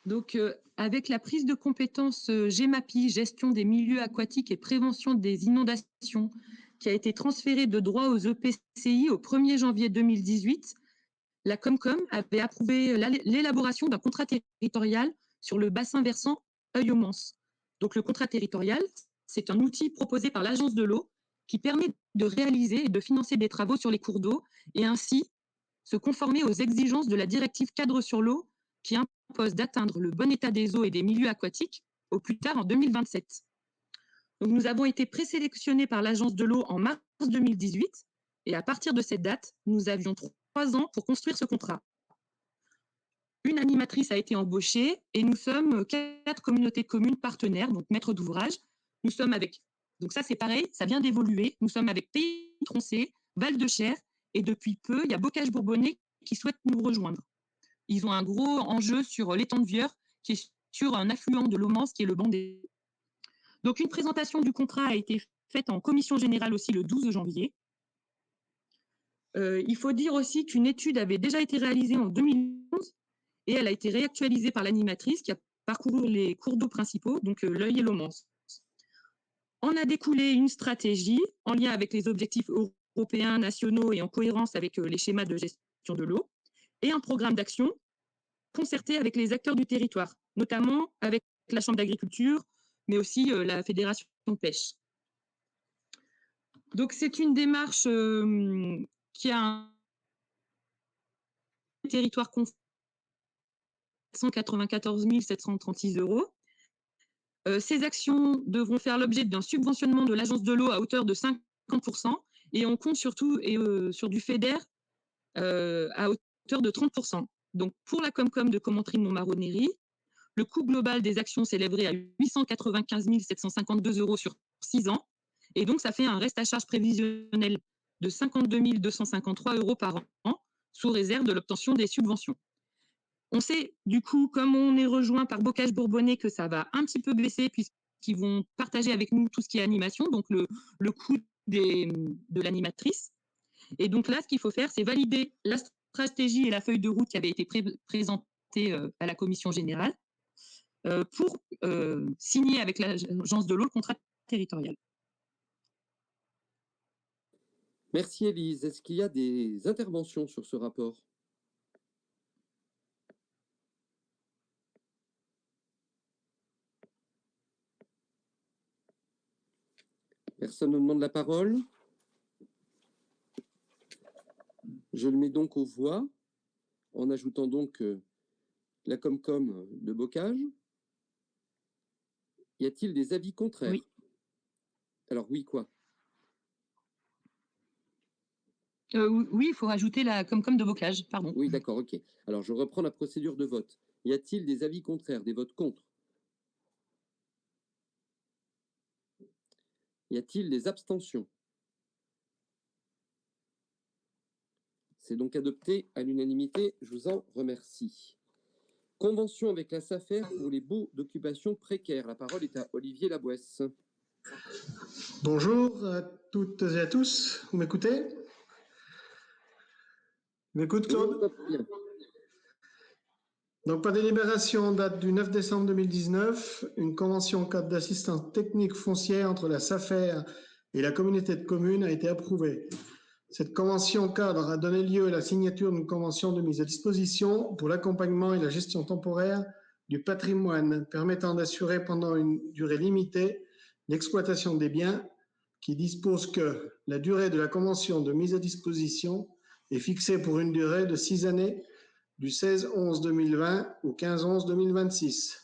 Donc, avec la prise de compétence GEMAPI, gestion des milieux aquatiques et prévention des inondations, qui a été transférée de droit aux EPCI au 1er janvier 2018, la Comcom avait approuvé l'élaboration d'un contrat territorial sur le bassin versant Œil-au-Mans. Donc, le contrat territorial, c'est un outil proposé par l'Agence de l'eau qui permet de réaliser et de financer des travaux sur les cours d'eau et ainsi se conformer aux exigences de la directive cadre sur l'eau qui impose d'atteindre le bon état des eaux et des milieux aquatiques au plus tard en 2027. Donc, nous avons été présélectionnés par l'Agence de l'eau en mars 2018 et à partir de cette date, nous avions 3 ans pour construire ce contrat. Une animatrice a été embauchée et nous sommes 4 communautés de communes partenaires, donc maîtres d'ouvrage. Nous sommes avec, donc ça c'est pareil, ça vient d'évoluer. Nous sommes avec Pays Troncé, Val-de-Cher et depuis peu, il y a Bocage-Bourbonnais qui souhaitent nous rejoindre. Ils ont un gros enjeu sur l'étang de Vieur, qui est sur un affluent de l'Aumance, qui est le Bandé. Donc, une présentation du contrat a été faite en commission générale aussi le 12 janvier. Il faut dire aussi qu'une étude avait déjà été réalisée en 2011 et elle a été réactualisée par l'animatrice qui a parcouru les cours d'eau principaux, donc l'Œil et l'Aumance. En a découlé une stratégie en lien avec les objectifs européens, nationaux et en cohérence avec les schémas de gestion de l'eau, et un programme d'action concerté avec les acteurs du territoire, notamment avec la Chambre d'agriculture, mais aussi la Fédération de pêche. Donc, c'est une démarche qui a un territoire conféré 194 736 €. Ces actions devront faire l'objet d'un subventionnement de l'Agence de l'eau à hauteur de 50% et on compte surtout sur du FEDER à hauteur de 30%. Donc, pour la Comcom de Commentry-Montmaronnairie, le coût global des actions s'élèverait à 895 752 € sur 6 ans. Et donc, ça fait un reste à charge prévisionnel de 52 253 € par an, sous réserve de l'obtention des subventions. On sait, du coup, comme on est rejoint par Bocage-Bourbonnais, que ça va un petit peu baisser puisqu'ils vont partager avec nous tout ce qui est animation, donc le coût de l'animatrice. Et donc là, ce qu'il faut faire, c'est valider la stratégie et la feuille de route qui avait été présentée à la commission générale pour signer avec l'Agence de l'eau le contrat territorial. Merci Élise. Est-ce qu'il y a des interventions sur ce rapport? Personne ne demande la parole. Je le mets donc aux voix, en ajoutant donc la Comcom de Bocage. Y a-t-il des avis contraires? Oui. Alors oui, quoi? Oui, il faut rajouter la Comcom de Bocage, pardon. Oui, d'accord, ok. Alors je reprends la procédure de vote. Y a-t-il des avis contraires, des votes contre? Y a-t-il des abstentions? C'est donc adopté à l'unanimité. Je vous en remercie. Convention avec la SAFER pour les baux d'occupation précaires. La parole est à Olivier Labouesse. Bonjour à toutes et à tous. Vous m'écoutez? Vous m'écoutez, Claude? Donc, par délibération en date du 9 décembre 2019, une convention en cadre d'assistance technique foncière entre la SAFER et la communauté de communes a été approuvée. Cette convention cadre a donné lieu à la signature d'une convention de mise à disposition pour l'accompagnement et la gestion temporaire du patrimoine, permettant d'assurer pendant une durée limitée l'exploitation des biens, qui dispose que la durée de la convention de mise à disposition est fixée pour une durée de 6 années, du 16/11/2020 au 15/11/2026,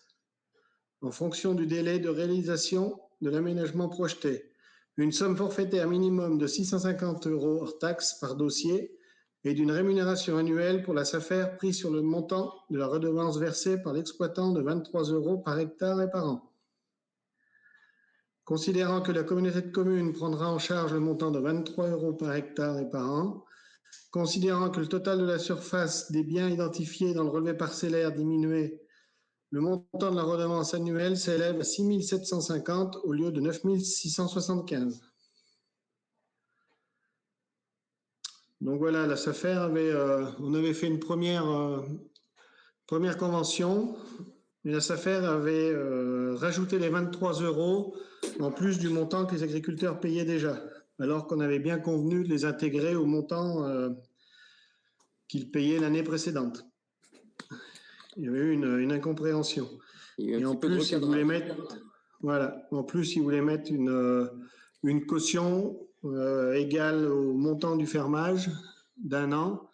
en fonction du délai de réalisation de l'aménagement projeté. Une somme forfaitaire minimum de 650 € hors taxes par dossier et d'une rémunération annuelle pour la SAFER prise sur le montant de la redevance versée par l'exploitant de 23 € par hectare et par an. Considérant que la communauté de communes prendra en charge le montant de 23 € par hectare et par an, considérant que le total de la surface des biens identifiés dans le relevé parcellaire diminué, le montant de la redevance annuelle s'élève à 6 750 au lieu de 9 675. Donc voilà, la SAFER on avait fait une première convention, mais la SAFER avait rajouté les 23 € en plus du montant que les agriculteurs payaient déjà, alors qu'on avait bien convenu de les intégrer au montant qu'ils payaient l'année précédente. Il y avait eu une incompréhension. Et en plus, ils voulaient mettre, voilà, en plus, ils voulaient mettre une caution égale au montant du fermage d'1 an,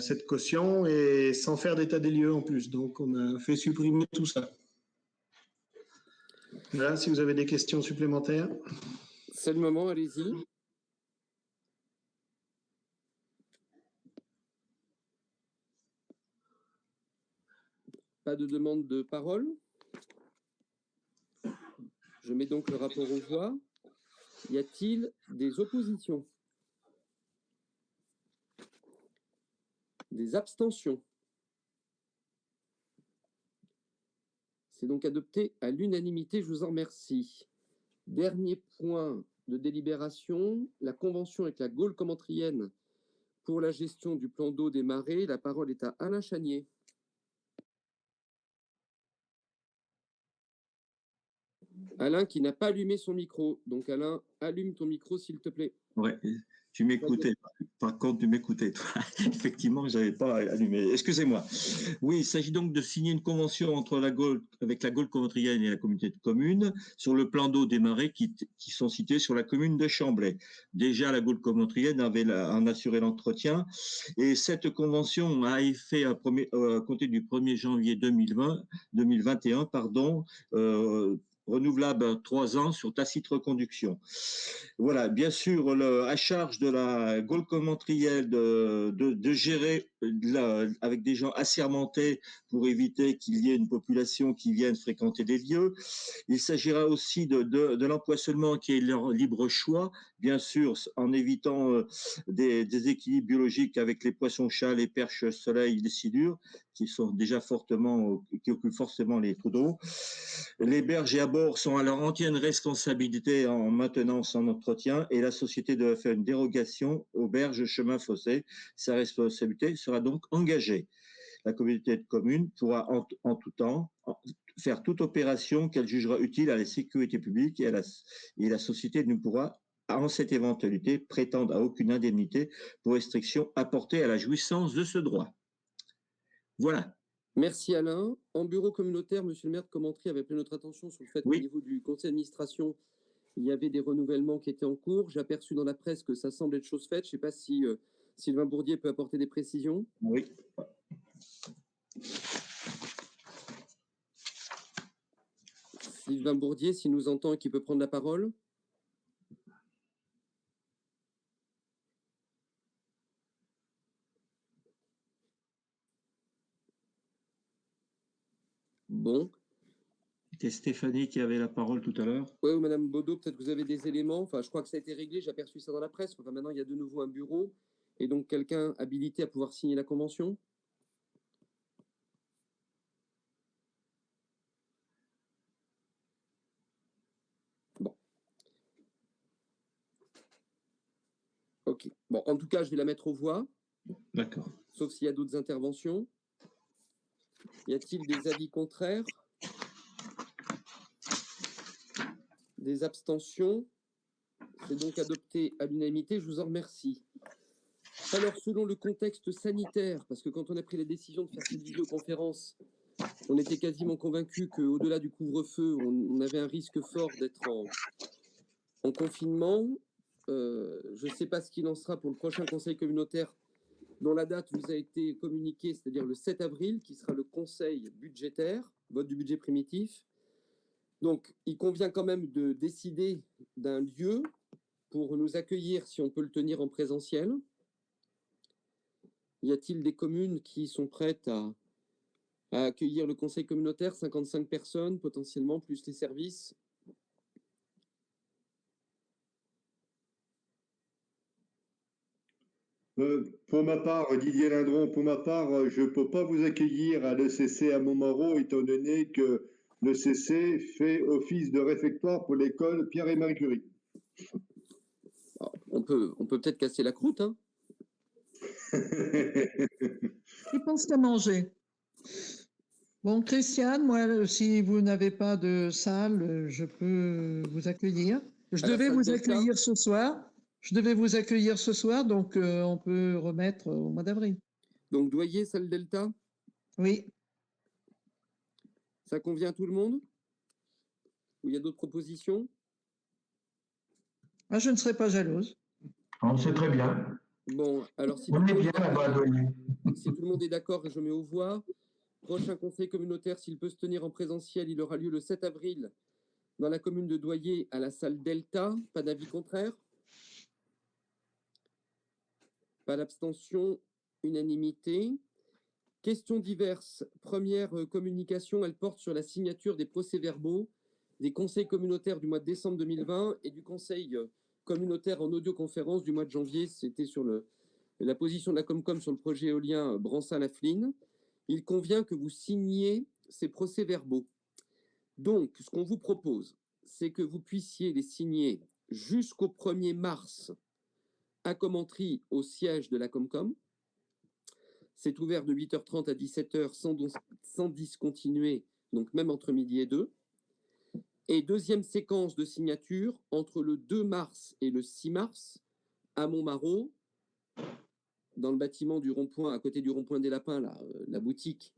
cette caution, et sans faire d'état des lieux en plus. Donc, on a fait supprimer tout ça. Voilà, si vous avez des questions supplémentaires. C'est le moment, allez-y. Pas de demande de parole. Je mets donc le rapport aux voix. Y a-t-il des oppositions? Des abstentions? C'est donc adopté à l'unanimité, je vous en remercie. Dernier point de délibération, la convention avec la Gaule commentrienne pour la gestion du plan d'eau des marais. La parole est à Alain Chanier. Alain qui n'a pas allumé son micro. Donc Alain, allume ton micro s'il te plaît. Ouais, tu m'écoutais. Par contre, tu m'écoutais. Effectivement, je n'avais pas allumé. Excusez-moi. Oui, il s'agit donc de signer une convention entre avec la Gaule commentrienne et la communauté de communes sur le plan d'eau des marais qui sont situés sur la commune de Chamblay. Déjà, la Gaule commentrienne en assuré l'entretien et cette convention a effet à compter du 1er janvier 2021, renouvelable 3 ans sur tacite reconduction. Voilà, bien sûr, à charge de la Gaule commentrienne de gérer avec des gens assermentés pour éviter qu'il y ait une population qui vienne fréquenter des lieux. Il s'agira aussi de l'empoisonnement qui est leur libre choix, bien sûr, en évitant des équilibres biologiques avec les poissons-chats, les perches soleil, les silures, qui occupent forcément les trous d'eau. Les berges et abords sont à leur entière responsabilité en maintenance, en entretien, et la société doit faire une dérogation aux berges chemin fossé. Sa responsabilité sera donc engagée. La communauté de communes pourra en tout temps faire toute opération qu'elle jugera utile à la sécurité publique et la société ne pourra, en cette éventualité, prétendre à aucune indemnité pour restriction apportée à la jouissance de ce droit. Voilà. Merci Alain. En bureau communautaire, monsieur le maire de Commentry avait pris notre attention sur le fait qu'au niveau du conseil d'administration, il y avait des renouvellements qui étaient en cours. J'ai aperçu dans la presse que ça semble être chose faite. Je ne sais pas si Sylvain Bourdier peut apporter des précisions. Oui. Sylvain Bourdier, s'il nous entend et qui peut prendre la parole. Bon. C'était Stéphanie qui avait la parole tout à l'heure. Oui, ou Madame Baudot, peut-être que vous avez des éléments. Enfin, je crois que ça a été réglé, j'ai aperçu ça dans la presse. Enfin, maintenant, il y a de nouveau un bureau et donc quelqu'un habilité à pouvoir signer la convention. Ok. Bon, en tout cas, je vais la mettre aux voix, D'accord. sauf s'il y a d'autres interventions. Y a-t-il des avis contraires? Des abstentions? C'est donc adopté à l'unanimité. Je vous en remercie. Alors, selon le contexte sanitaire, parce que quand on a pris la décision de faire cette vidéoconférence, on était quasiment convaincu qu'au-delà du couvre-feu, on avait un risque fort d'être en confinement. Je ne sais pas ce qu'il en sera pour le prochain conseil communautaire dont la date vous a été communiquée, c'est-à-dire le 7 avril, qui sera le conseil budgétaire, vote du budget primitif. Donc, il convient quand même de décider d'un lieu pour nous accueillir, si on peut le tenir en présentiel. Y a-t-il des communes qui sont prêtes à accueillir le conseil communautaire, 55 personnes potentiellement, plus les services? Pour ma part, Didier Lindron, pour ma part, je ne peux pas vous accueillir à l'ECC à Montmarault, étant donné que l'ECC fait office de réfectoire pour l'école Pierre et Marie Curie. On peut peut-être casser la croûte, hein. Qui pense qu'à manger? Bon, Christiane, moi, si vous n'avez pas de salle, je peux vous accueillir. Je devais vous accueillir ce soir. Donc on peut remettre au mois d'avril. Donc Doyer, salle Delta? Oui. Ça convient à tout le monde? Ou il y a d'autres propositions? Ah, je ne serai pas jalouse. On sait très bien. Bon, alors si On est bien là-bas à Doyer. si tout le monde est d'accord, je mets aux voix. Prochain conseil communautaire, s'il peut se tenir en présentiel, il aura lieu le 7 avril dans la commune de Doyer à la salle Delta. Pas d'avis contraire? Pas d'abstention, unanimité. Questions diverses. Première communication, elle porte sur la signature des procès-verbaux des conseils communautaires du mois de décembre 2020 et du conseil communautaire en audioconférence du mois de janvier. C'était sur la position de la Comcom sur le projet éolien Bransin-Lafline. Il convient que vous signiez ces procès-verbaux. Donc, ce qu'on vous propose, c'est que vous puissiez les signer jusqu'au 1er mars à Commentry, au siège de la Comcom. C'est ouvert de 8h30 à 17h sans discontinuer, donc même entre midi et 2. Et deuxième séquence de signature entre le 2 mars et le 6 mars à Montmarault, dans le bâtiment du rond-point, à côté du rond-point des Lapins, la boutique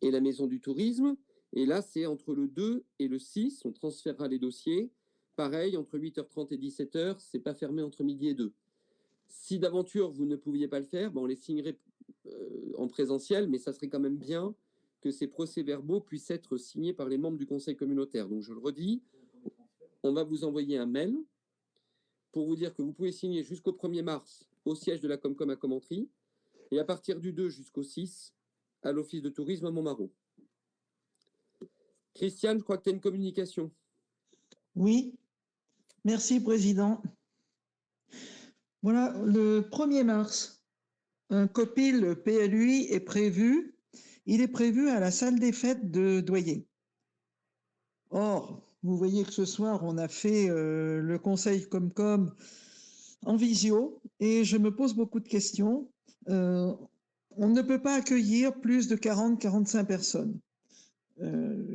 et la maison du tourisme. Et là, c'est entre le 2 et le 6, on transférera les dossiers. Pareil, entre 8h30 et 17h, c'est pas fermé entre midi et 2. Si d'aventure vous ne pouviez pas le faire, on les signerait en présentiel, mais ça serait quand même bien que ces procès-verbaux puissent être signés par les membres du conseil communautaire. Donc je le redis, on va vous envoyer un mail pour vous dire que vous pouvez signer jusqu'au 1er mars au siège de la Comcom à Commentry et à partir du 2 jusqu'au 6 à l'office de tourisme à Montmarault. Christiane, je crois que tu as une communication. Oui, merci Président. Voilà, le 1er mars, un COPIL PLUI est prévu. Il est prévu à la salle des fêtes de Doyer. Or, vous voyez que ce soir, on a fait le conseil Comcom en visio et je me pose beaucoup de questions. On ne peut pas accueillir plus de 40-45 personnes.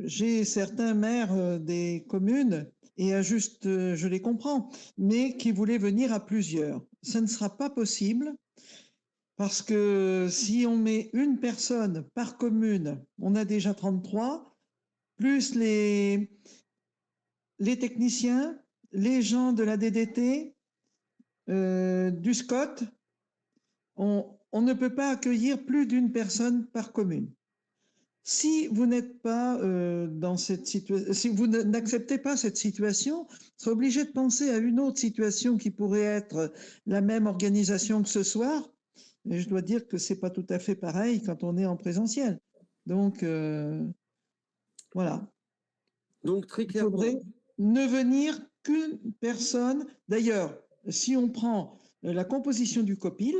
J'ai certains maires des communes, et à juste, je les comprends, mais qui voulaient venir à plusieurs. Ça ne sera pas possible parce que si on met une personne par commune, on a déjà 33, plus les techniciens, les gens de la DDT, du SCOT, on ne peut pas accueillir plus d'une personne par commune. Si vous n'êtes pas dans cette situation, si vous n'acceptez pas cette situation, vous serez obligé de penser à une autre situation qui pourrait être la même organisation que ce soir. Et je dois dire que c'est pas tout à fait pareil quand on est en présentiel. Donc voilà. Donc très clairement, il faudrait ne venir qu'une personne. D'ailleurs, si on prend la composition du COPIL,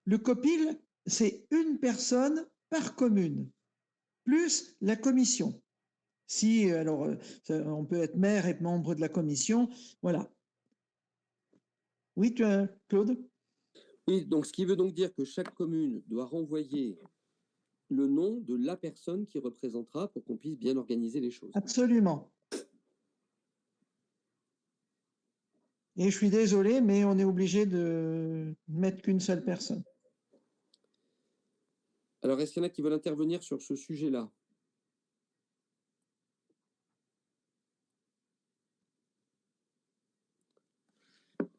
le COPIL, c'est une personne par commune, plus la commission. Si, alors, on peut être maire et membre de la commission, voilà. Oui, Claude? Oui, donc ce qui veut donc dire que chaque commune doit renvoyer le nom de la personne qui représentera pour qu'on puisse bien organiser les choses. Absolument. Et je suis désolé, mais on est obligé de mettre qu'une seule personne. Alors, est-ce qu'il y en a qui veulent intervenir sur ce sujet-là?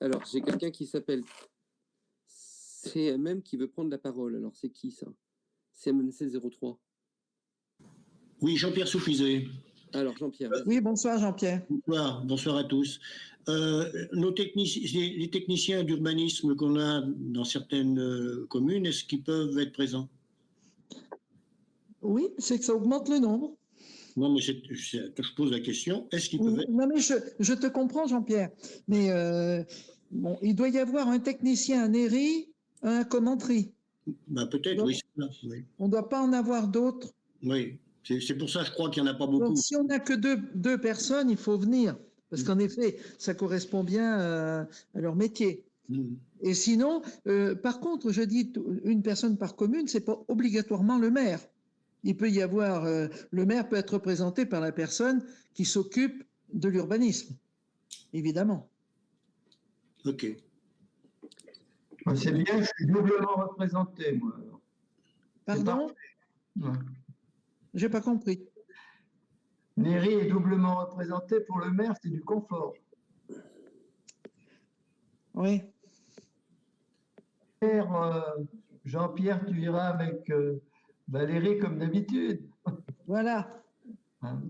Alors, j'ai quelqu'un qui s'appelle CMM qui veut prendre la parole. Alors, c'est qui ça? CMMC 03. Oui, Jean-Pierre Soufizet. Alors, Jean-Pierre. Oui, bonsoir Jean-Pierre. Bonsoir à tous. Les techniciens d'urbanisme qu'on a dans certaines communes, est-ce qu'ils peuvent être présents? Oui, c'est que ça augmente le nombre. Non, mais je pose la question, est-ce qu'ils peuvent être... Non, mais je te comprends, Jean-Pierre. Mais bon, il doit y avoir un technicien à Néry, un commentry. Bah, peut-être, oui, c'est ça. Oui. On ne doit pas en avoir d'autres. Oui, c'est pour ça, je crois qu'il n'y en a pas beaucoup. Donc, si on n'a que deux personnes, il faut venir. Parce qu'en effet, ça correspond bien à leur métier. Et sinon, par contre, je dis une personne par commune, ce n'est pas obligatoirement le maire. Il peut y avoir, le maire peut être représenté par la personne qui s'occupe de l'urbanisme, évidemment. Ok. C'est bien, je suis doublement représenté, moi. Pardon? Ouais. J'ai pas compris. Néry est doublement représenté pour le maire, c'est du confort. Oui. Jean-Pierre, tu iras avec Valérie comme d'habitude. Voilà. Hein,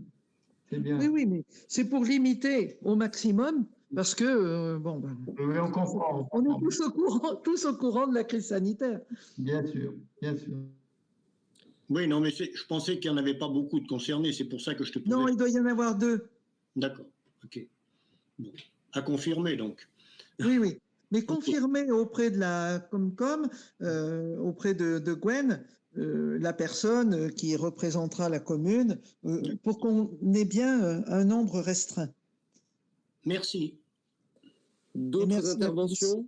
c'est bien. Oui, oui, mais c'est pour limiter au maximum, parce que, bon, ben, oui, on comprend. On est tous au courant de la crise sanitaire. Bien sûr, bien sûr. Oui, non, mais je pensais qu'il n'y en avait pas beaucoup de concernés, c'est pour ça que je te posais. Non, il doit y en avoir 2. D'accord, ok. Bon. À confirmer, donc. Oui, oui. Mais confirmer auprès de la Comcom, auprès de Gwen, la personne qui représentera la commune, pour qu'on ait bien un nombre restreint. Merci. D'autres interventions?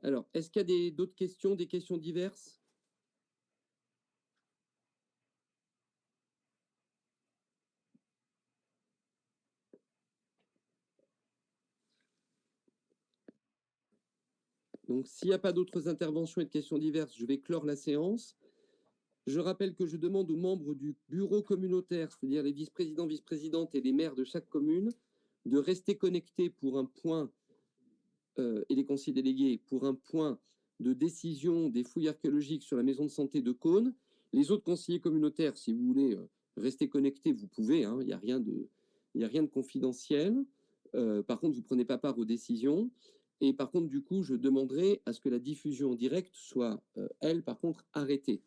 Alors, est-ce qu'il y a d'autres questions, des questions diverses? Donc, s'il n'y a pas d'autres interventions et de questions diverses, je vais clore la séance. Je rappelle que je demande aux membres du bureau communautaire, c'est-à-dire les vice-présidents, vice-présidentes et les maires de chaque commune, de rester connectés pour un point, et les conseillers délégués, pour un point de décision des fouilles archéologiques sur la maison de santé de Caunes. Les autres conseillers communautaires, si vous voulez rester connectés, vous pouvez, hein, il n'y a rien de confidentiel. Par contre, vous ne prenez pas part aux décisions. Et par contre, du coup, je demanderai à ce que la diffusion en direct soit, elle, par contre, arrêtée.